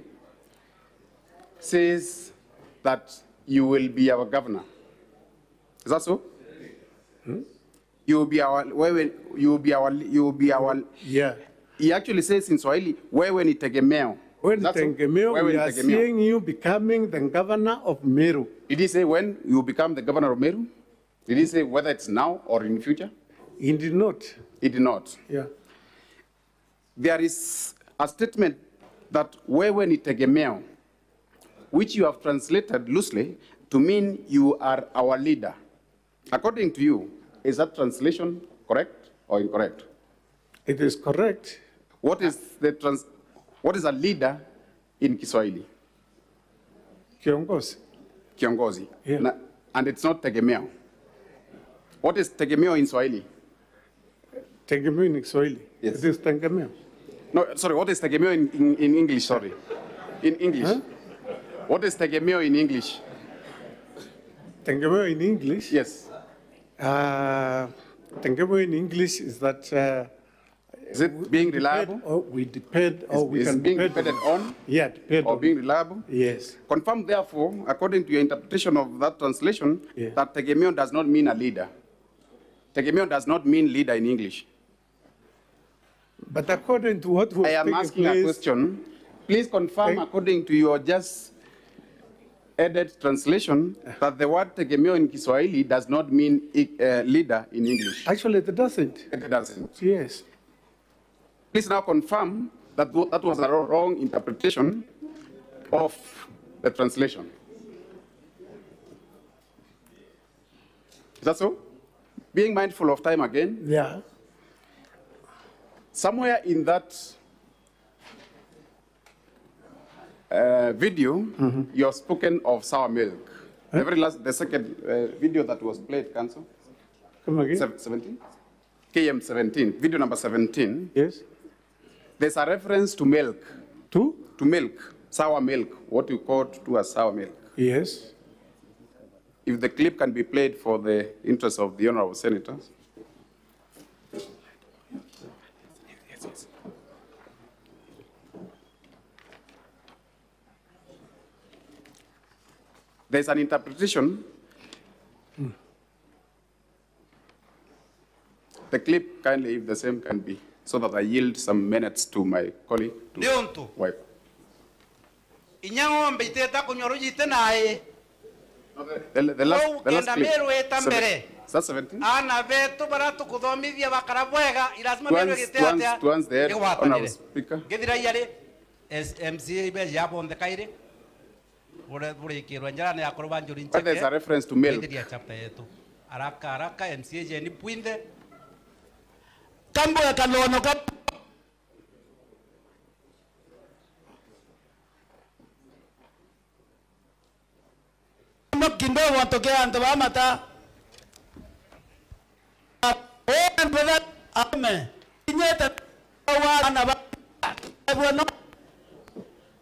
says that you will be our governor. Is that so? You will be our, yeah. He actually says in Swahili, wewe ni tegemeo. When tegemeo, we are seeing you becoming the governor of Meru. Did he say when you become the governor of Meru? Did he say whether it's now or in the future? He did not. He did not. Yeah. There is a statement that wewe ni tegemeo, which you have translated loosely to mean you are our leader. According to you, is that translation correct or incorrect? It is correct. What is a leader in Kiswahili? Kiongozi. Kiongozi. Yeah. And it's not tegemeo. What is tegemeo in Swahili? Tegemeo in Swahili. Yes. It is tegemeo. No, sorry, what is tegemeo in English, sorry? In English. Huh? What is tegemeo in English? Tegemeo in English? Yes. Tegemeo in English is that... is it being reliable? We depend, or we can being depended on? Yeah, depend or on. Being reliable? Yes. Confirm, therefore, according to your interpretation of that translation, that tegemeo does not mean a leader. Tegemeo does not mean leader in English. But according to what was I am asking a question. Please confirm, according to your just added translation, that the word tegemeo in Kiswahili does not mean leader in English. Actually, it doesn't. It doesn't. Yes. Please now confirm that that was a wrong interpretation of the translation. Is that so? Being mindful of time again. Yeah. Somewhere in that video, you have spoken of sour milk. The very last, the second video that was played, Council. Come again. 17? KM 17, video number 17. Yes. There's a reference to milk. To? To milk, sour milk, what you call to as sour milk. Yes. If the clip can be played for the interest of the honorable senators. Yes. There's an interpretation. The clip, kindly, if the same can be, so that I yield some minutes to my colleague to wipe. Inyango mbiteta kunyoro jite nae. The last clip. Meru etambere. Is that 17? Ana vetu baratu kudomithia bakarabwega ilasma meru giteatea. Once the honorable speaker. Gedira yale MCA ibe yabo ndekaire. Bure kirwa njana ya kuruba Njuri Ncheke. But there's a reference to milk. Gedira chapter yetu. Araka MCA je ni puinde. Kambo ya kalono no want to get into Amata. And brother, Amen.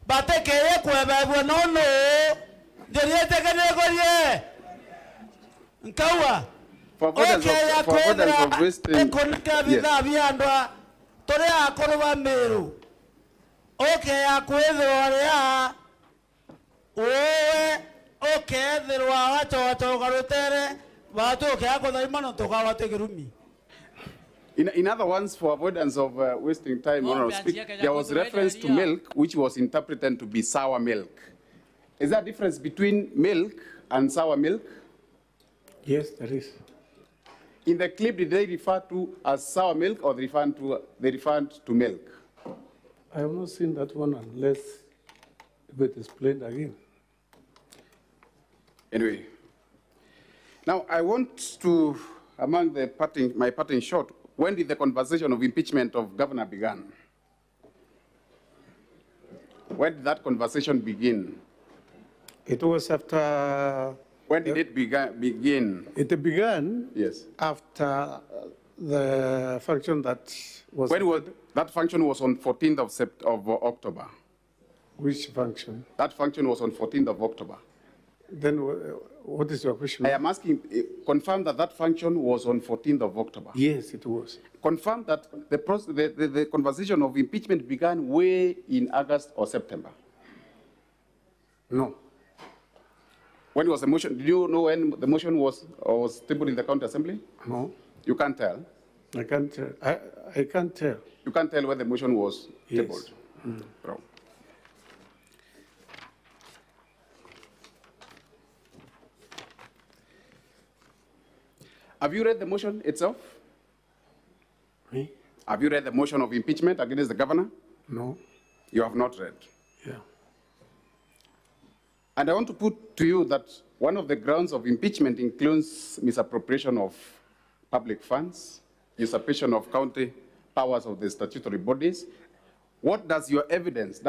But take care, whoever no, the Kawa. For avoidance of wasting, yes. Torea Korova Meru. Okay, Aquedoria. Okay, there were Togarotere, but okay, I got the man to go take room. In other words, for avoidance of wasting time, there was reference to milk, which was interpreted to be sour milk. Is there a difference between milk and sour milk? Yes, there is. In the clip, did they refer to as sour milk or they referred to milk? I have not seen that one unless it is explained again. Anyway, now I want to, among my parting shot, when did the conversation of impeachment of governor begin? When did that conversation begin? It was after... When did it begin? It began, yes, after the function that was... When was that function was on 14th of October. Which function? That function was on 14th of October. Then what is your question? I am asking, confirm that that function was on 14th of October. Yes, it was. Confirm that the conversation of impeachment began way in August or September. No. When was the motion? Do you know when the motion was tabled in the County Assembly? No. You can't tell? I can't tell. I can't tell. You can't tell when the motion was tabled? Yes. Wrong. Have you read the motion itself? Me? Have you read the motion of impeachment against the governor? No. You have not read? Yeah. And I want to put to you that one of the grounds of impeachment includes misappropriation of public funds, usurpation of county powers of the statutory bodies. What does your evidence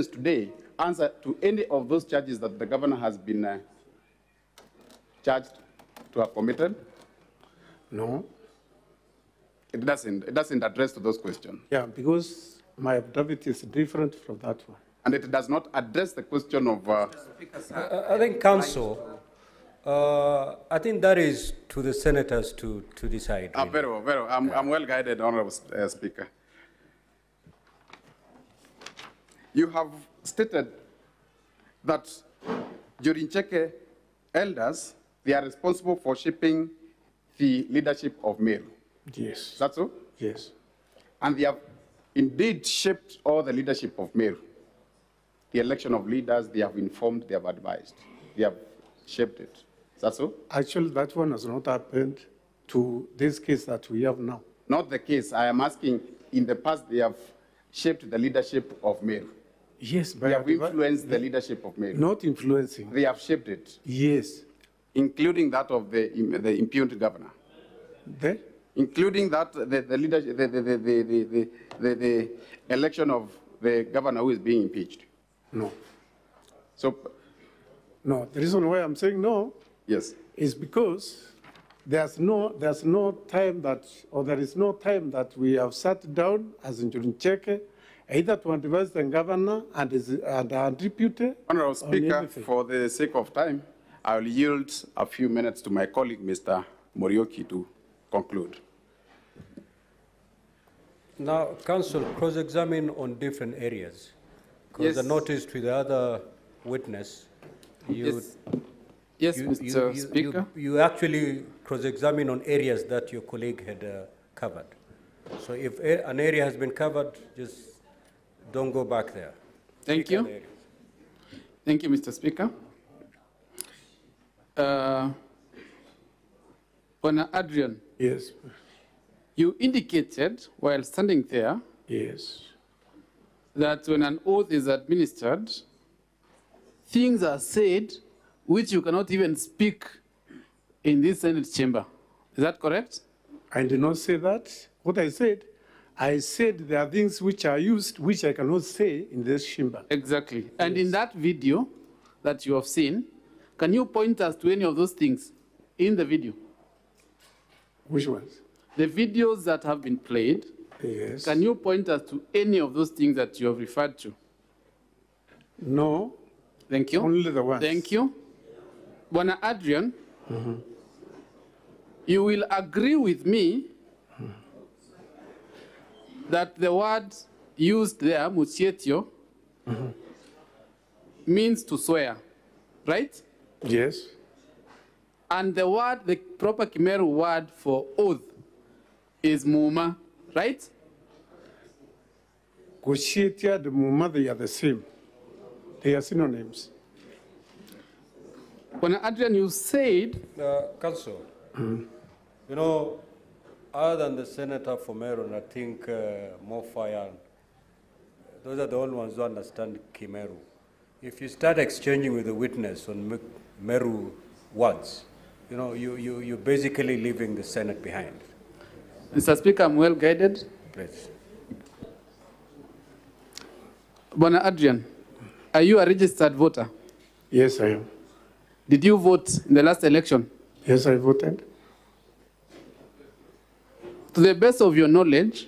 today answer to any of those charges that the governor has been charged to have committed? No. It doesn't address to those questions. Yeah, because my affidavit is different from that one. And it does not address the question of... I think, Council, I think that is to the senators to decide. Really. Very well, very well. I'm well guided, Honorable Speaker. You have stated that Njuri Ncheke elders, they are responsible for shaping the leadership of Meru. Yes. Is that so? Yes. And they have indeed shaped all the leadership of Meru. The election of leaders, they have informed, they have advised. They have shaped it. Is that so? Actually, that one has not happened to this case that we have now. Not the case. I am asking, in the past, they have shaped the leadership of Meru. Yes, but they have influenced the leadership of Meru. Not influencing. They have shaped it. Yes. Including that of the impugned governor. Including that, the leadership, the election of the governor who is being impeached. No. So, no. The reason why I'm saying no, yes, is because there is no time that we have sat down as Njuri Ncheke, either to advise the governor and our deputy. Honorable Speaker, for the sake of time, I will yield a few minutes to my colleague, Mr. Morioki, to conclude. Now, Council, cross-examine on different areas. Because Yes. the notice to the other witness, Yes, Mr. Speaker. You actually cross-examine on areas that your colleague had covered. So if an area has been covered, just don't go back there. Thank you. Thank you, Mr. Speaker. Honour Adrian. Yes. You indicated while standing there. Yes. That when an oath is administered, things are said which you cannot even speak in this Senate chamber. Is that correct? I did not say that. What I said there are things which are used which I cannot say in this chamber. Exactly. And in that video that you have seen, Can you point us to any of those things in the video? Which ones? The videos that have been played. Yes. Can you point us to any of those things that you have referred to? No. Thank you. Only the ones. Thank you. Bwana Adrian, you will agree with me that the word used there, muchietio, means to swear, right? Yes. And the word, the proper Kimeru word for oath is muma, right? Kushitia and Muma, they are the same. They are synonyms. When Adrian, you said... Council, you know, other than the senator from Meru, I think Mofaya, those are the only ones who understand Kimeru. If you start exchanging with the witness on Meru words, you know, you're basically leaving the Senate behind. Mr. Speaker, I'm well guided. Please. Bwana Adrian, are you a registered voter? Yes, I am. Did you vote in the last election? Yes, I voted. To the best of your knowledge,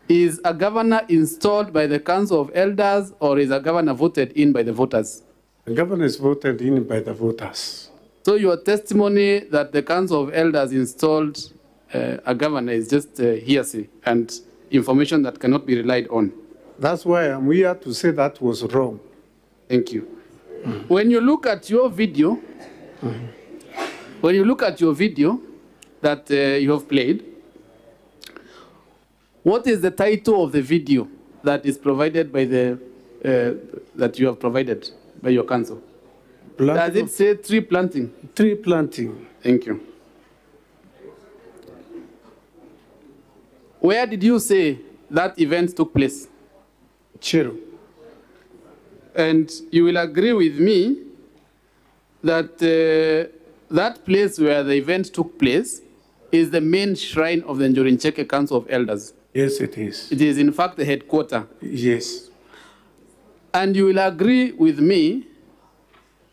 is a governor installed by the Council of Elders or is a governor voted in by the voters? The governor is voted in by the voters. So your testimony that the Council of Elders installed a governor is just hearsay and information that cannot be relied on. That's why I'm here to say that was wrong. Thank you. When you look at your video, that you have played, what is the title of the video that is provided by the that you have provided by your council? Does it say tree planting? Tree planting. Thank you. Where did you say that event took place? Chiru. And you will agree with me that that place where the event took place is the main shrine of the Njuri Ncheke Council of Elders. Yes, it is. It is, in fact, the headquarters. Yes. And you will agree with me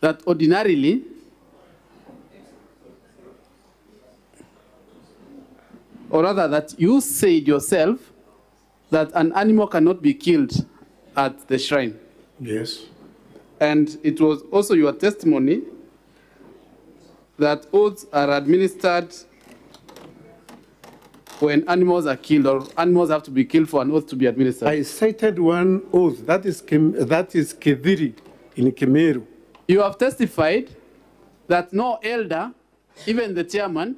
that ordinarily, or rather that you said yourself that an animal cannot be killed at the shrine. Yes. And it was also your testimony that oaths are administered when animals are killed, or animals have to be killed for an oath to be administered. I cited one oath, that is Kediri in Kemeru. You have testified that no elder, even the chairman,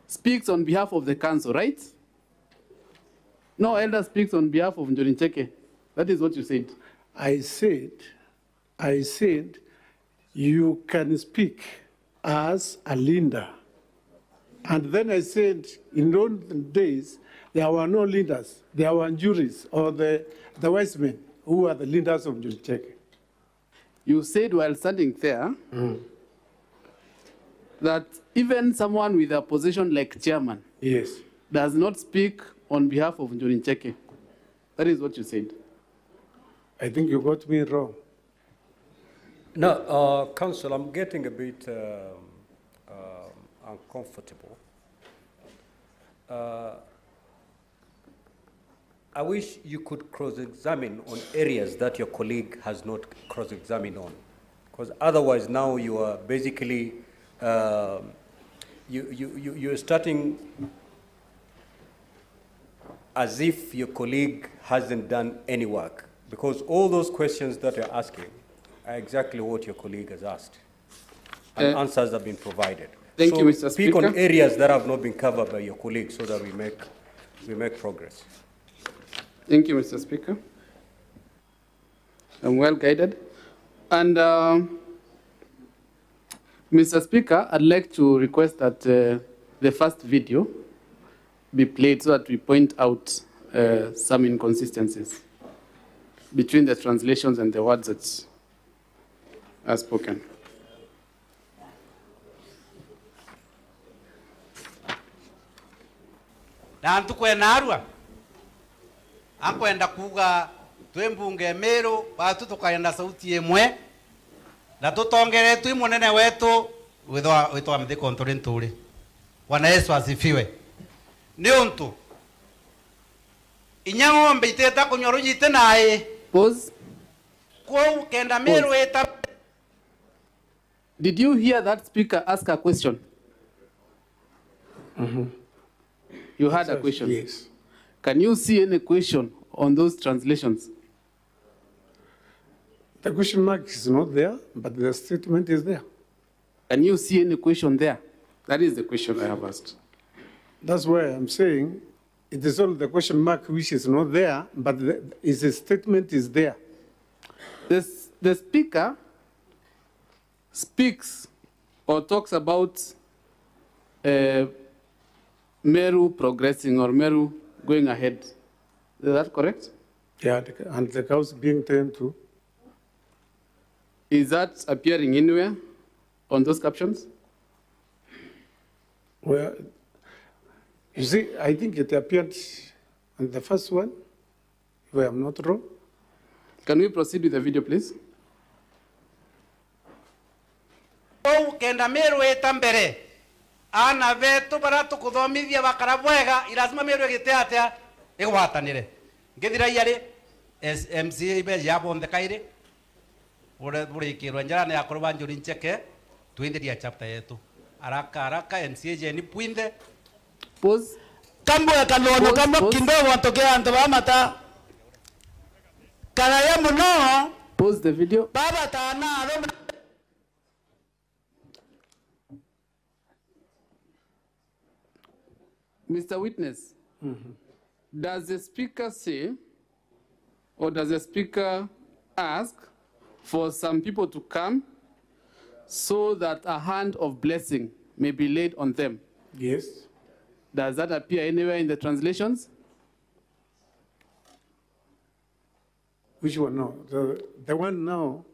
speaks on behalf of the council, right? No elder speaks on behalf of Njuri Ncheke. That is what you said. I said, you can speak as a leader. And then I said, in those days, there were no leaders. There were juries or the wise men who were the leaders of Njuri Ncheke. You said while standing there that even someone with a position like chairman does not speak on behalf of Njuri Ncheke. That is what you said. I think you got me wrong. No, Council, I'm getting a bit uncomfortable. I wish you could cross-examine on areas that your colleague has not cross-examined on, because otherwise now you are basically you're starting as if your colleague hasn't done any work, because all those questions that you're asking are exactly what your colleague has asked, and answers have been provided. Thank you, Mr. Speak Speaker. on areas that have not been covered by your colleague so that we make progress. Thank you, Mr. Speaker. I'm well guided. And Mr. Speaker, I'd like to request that the first video be played so that we point out some inconsistencies between the translations and the words that are spoken. Na ntukwena arua ankwenda kuga twe mbunge Meru batu tukaenda sauti emwe na tutongeretu imunene wetu witwa mthiko nturi nturi. Bwana Yesu asifiwe. Ni untu inya ng'ombe iteta kunyoru yite nae. Pause. Kwa kenda Meru eta. Did you hear that speaker ask a question? You had a question? Yes. Can you see any question on those translations? The question mark is not there, but the statement is there. Can you see any question there? That is the question I have asked. That's why I'm saying it is only the question mark which is not there, but the statement is there. The speaker speaks or talks about Meru progressing or Meru going ahead. Is that correct? Yeah, and the cows being turned to. Is that appearing anywhere on those captions? Well, you see, I think it appeared on the first one, if I'm not wrong. Can we proceed with the video, please? Kenda Meru eta mbere. Ana vetu bara tukuthomithia bakara bwega irazima Meru egite atia igwatanire. Ngithira yari MCA ibe yabonde kaire. Bure kirwa njara ya kuruba Njuri Ncheke tuendelia chapter yetu. Haraka MCA jeni puinde. Pause. Kambo ya kanono kambo kindogo atokea antoba mata. Kana ya muno. Pause the video. Baba tana ro. Mr. Witness, does the speaker say, or does the speaker ask for some people to come so that a hand of blessing may be laid on them? Yes. Does that appear anywhere in the translations? Which one now? The one now.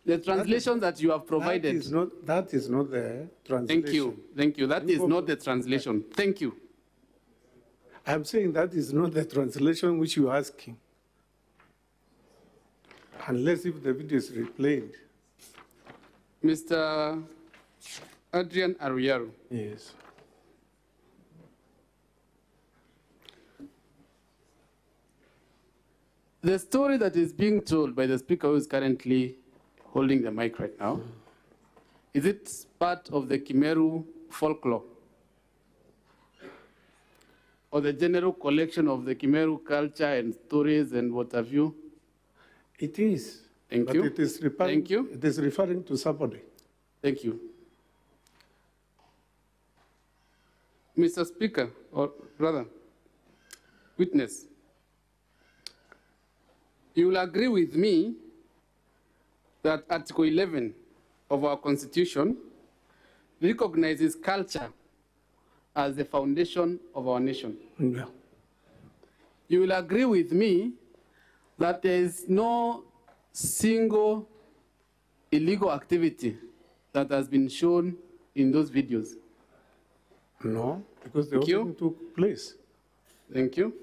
The translations that you have provided. That is not the translation. Thank you. That is not the translation. Thank you. I'm saying that is not the translation which you're asking. Unless if the video is replayed. Mr. Adrian Aruyaro. Yes. The story that is being told by the speaker who is currently holding the mic right now, is it part of the Kimeru folklore? Or the general collection of the Kimeru culture and stories and what have you? It is. Thank you. It is referring, Thank you. It is referring to somebody. Thank you. Mr. Speaker, or rather, witness, you will agree with me that Article 11 of our Constitution recognizes culture as the foundation of our nation. Yeah. You will agree with me that there is no single illegal activity that has been shown in those videos. No, because the whole thing took place. Thank you.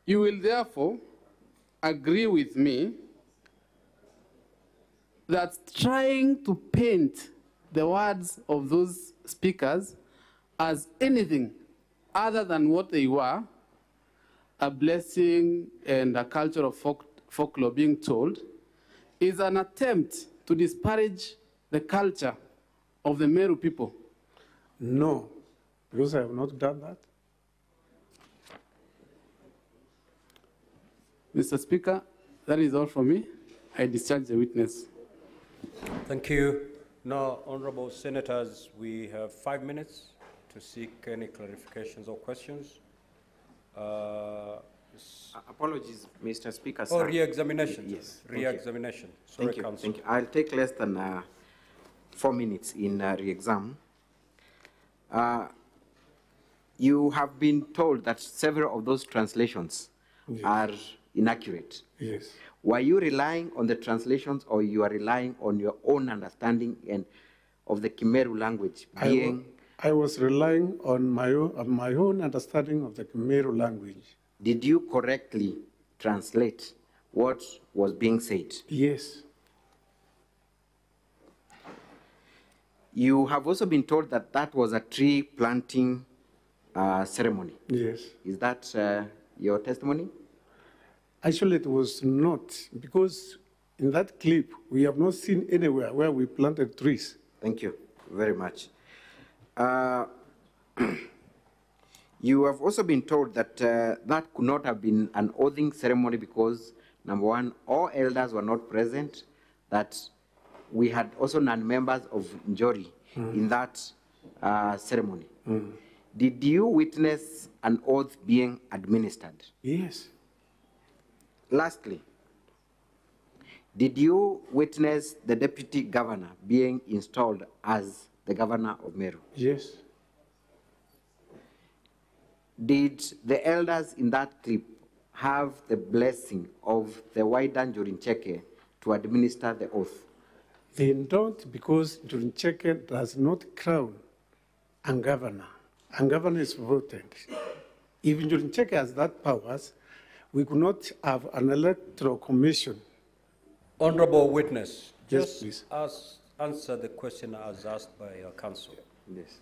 You will therefore agree with me that trying to paint the words of those speakers as anything other than what they were, a blessing and a culture of folklore being told, is an attempt to disparage the culture of the Meru people. No, because I have not done that. Mr. Speaker, that is all from me. I discharge the witness. Thank you. Now, honorable senators, we have 5 minutes to seek any clarifications or questions. Apologies, Mr. Speaker. Oh, re-examination. Yes. Re-examination. Sorry, Thank you. Council. Thank you. I'll take less than 4 minutes in re-exam. You have been told that several of those translations are inaccurate. Yes. Were you relying on the translations, or you are relying on your own understanding and of the Kimeru language? I was relying on my own understanding of the Meru language. Did you correctly translate what was being said? Yes. You have also been told that that was a tree planting ceremony. Yes. Is that your testimony? Actually, it was not, because in that clip, we have not seen anywhere where we planted trees. Thank you very much. You have also been told that that could not have been an oathing ceremony because, number one, all elders were not present, that we had also non-members of Njuri in that ceremony. Did you witness an oath being administered? Yes. Lastly, did you witness the deputy governor being installed as the governor of Meru? Yes. Did the elders in that clip have the blessing of the wider Njuri Ncheke to administer the oath? They don't, because Njuri Ncheke does not crown a governor. A governor is voted. If Njuri Ncheke has that powers, we could not have an electoral commission. Honorable witness, Yes, please. Answer the question as asked by your counsel. Yes.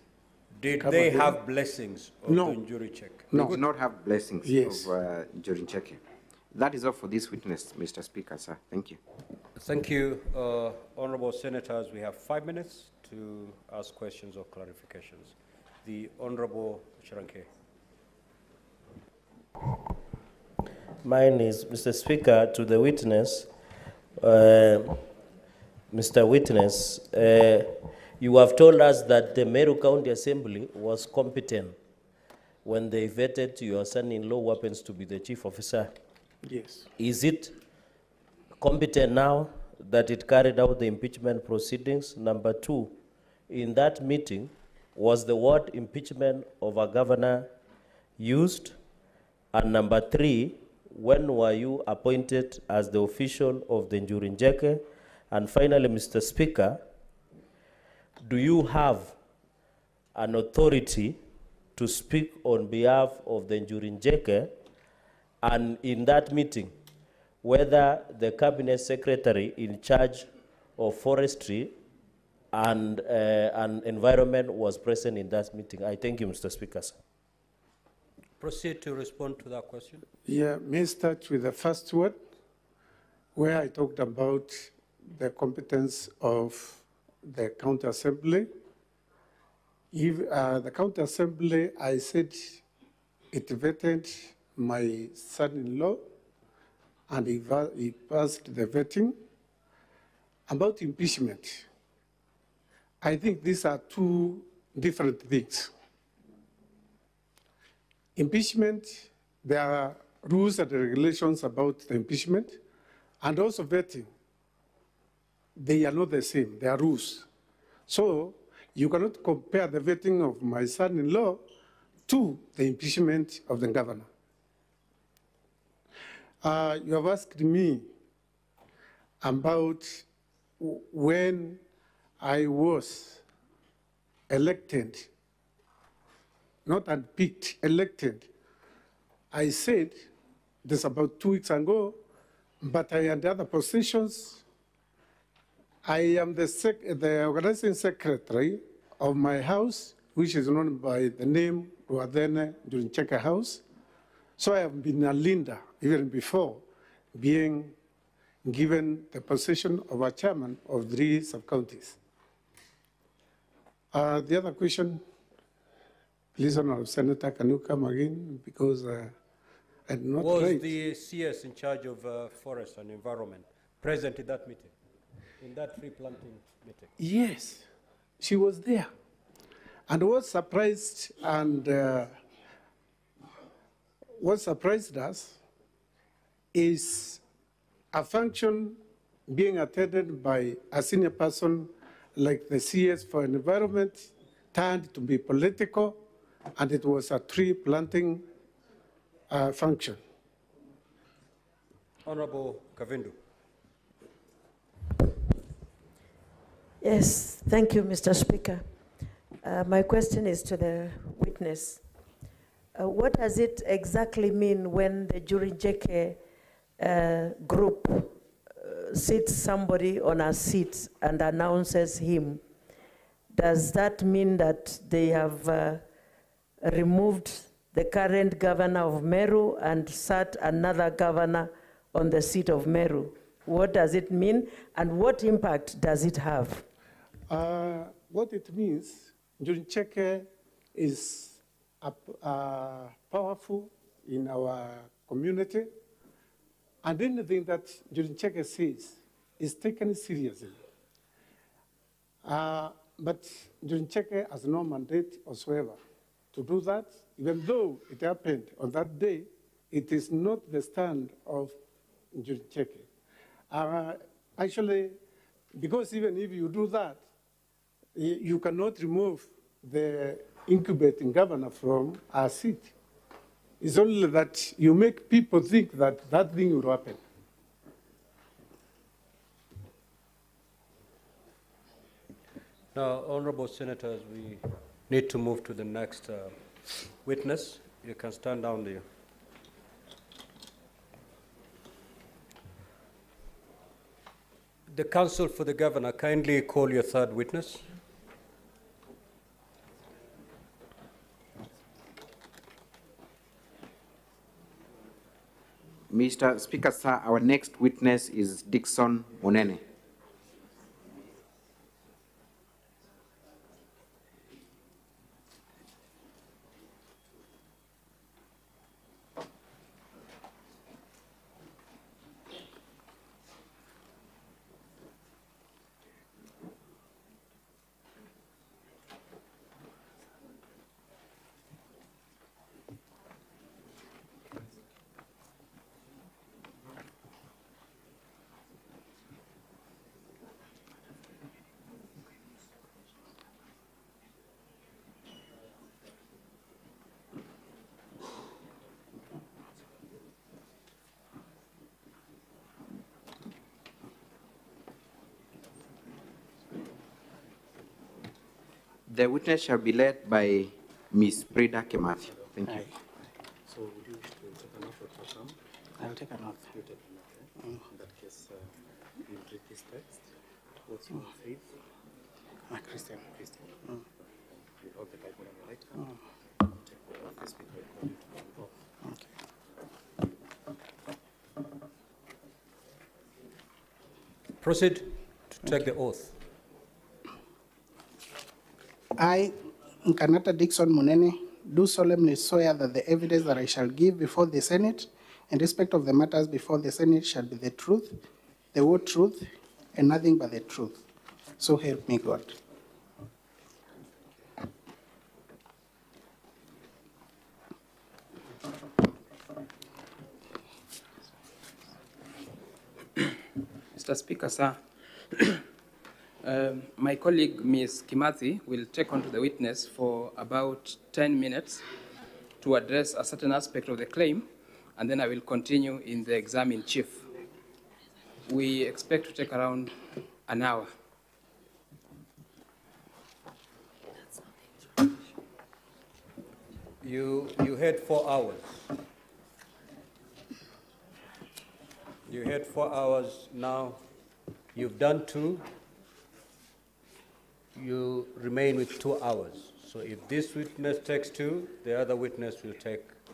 Did they have blessings of No. the Njuri Ncheke? They did not have blessings Yes. of Njuri Ncheke. That is all for this witness, Mr. Speaker, sir. Thank you. Thank you, honorable senators. We have 5 minutes to ask questions or clarifications. The honorable Sharanke. Mine is, Mr. Speaker, to the witness. Mr. Witness, you have told us that the Meru County Assembly was competent when they vetted your son-in-law who happens to be the chief officer. Yes. Is it competent now that it carried out the impeachment proceedings? Number two, in that meeting, was the word impeachment of a governor used? And number three, when were you appointed as the official of the Njuri Ncheke? And finally, Mr. Speaker, do you have an authority to speak on behalf of the Njuri Ncheke? And in that meeting, whether the cabinet secretary in charge of forestry and environment was present in that meeting? I thank you, Mr. Speaker. Sir. Proceed to respond to that question. Yeah, may I start with the first word, where I talked about the competence of the county assembly. If the county assembly, I said it vetted my son-in-law, and he passed the vetting. About impeachment, I think these are two different things. Impeachment, there are rules and regulations about the impeachment, and also vetting. They are not the same, they are rules. So you cannot compare the vetting of my son-in-law to the impeachment of the governor. You have asked me about when I was elected, not unpicked, elected. I said this about 2 weeks ago, but I had other positions. I am the organizing secretary of my house, which is known by the name Njuri Ncheke House. So I have been a leader even before being given the position of a chairman of 3 sub-counties. The other question, please, Honorable Senator, can you come again? Because I did not Was write. the CS in charge of forest and environment present in that meeting, in that tree planting meeting? Yes, she was there. And what surprised us is a function being attended by a senior person like the CS for environment turned to be political, and it was a tree planting function. Honorable Kavindu. Yes, thank you, Mr. Speaker. My question is to the witness. What does it exactly mean when the Njuri Ncheke group sits somebody on a seat and announces him? does that mean that they have removed the current governor of Meru and sat another governor on the seat of Meru? What does it mean, and what impact does it have? What it means, Njuri Ncheke is powerful in our community, and anything that Njuri Ncheke says is taken seriously. But Njuri Ncheke has no mandate whatsoever to do that. Even though it happened on that day, it is not the stand of Njuri Ncheke. Actually, because even if you do that, you cannot remove the incubating governor from our seat. It's only that you make people think that that thing will happen. Now, honorable senators, we need to move to the next witness. You can stand down there. The counsel for the governor, kindly call your third witness. Mr. Speaker, sir, our next witness is Dickson Monene. The witness shall be led by Ms. Brida Kemathi. Thank you. So would you wish to take an oath or to affirm? I'll take an oath. You take an oath. In that case, you read this text. What's your faith? I'm a Christian. Christian. You hold the Bible on your right hand. Take the oath. The Speaker will call you to the oath. Okay. Proceed to take the oath. I, Nkanata Dickson Munene, do solemnly swear that the evidence that I shall give before the Senate in respect of the matters before the Senate shall be the truth, the whole truth, and nothing but the truth. So help me God. Mr. Speaker, sir, my colleague, Ms. Kimathi, will take on to the witness for about 10 minutes to address a certain aspect of the claim, and then I will continue in the exam in chief. We expect to take around an hour. You had 4 hours. You had 4 hours. Now you've done 2. You remain with 2 hours. So if this witness takes 2, the other witness will take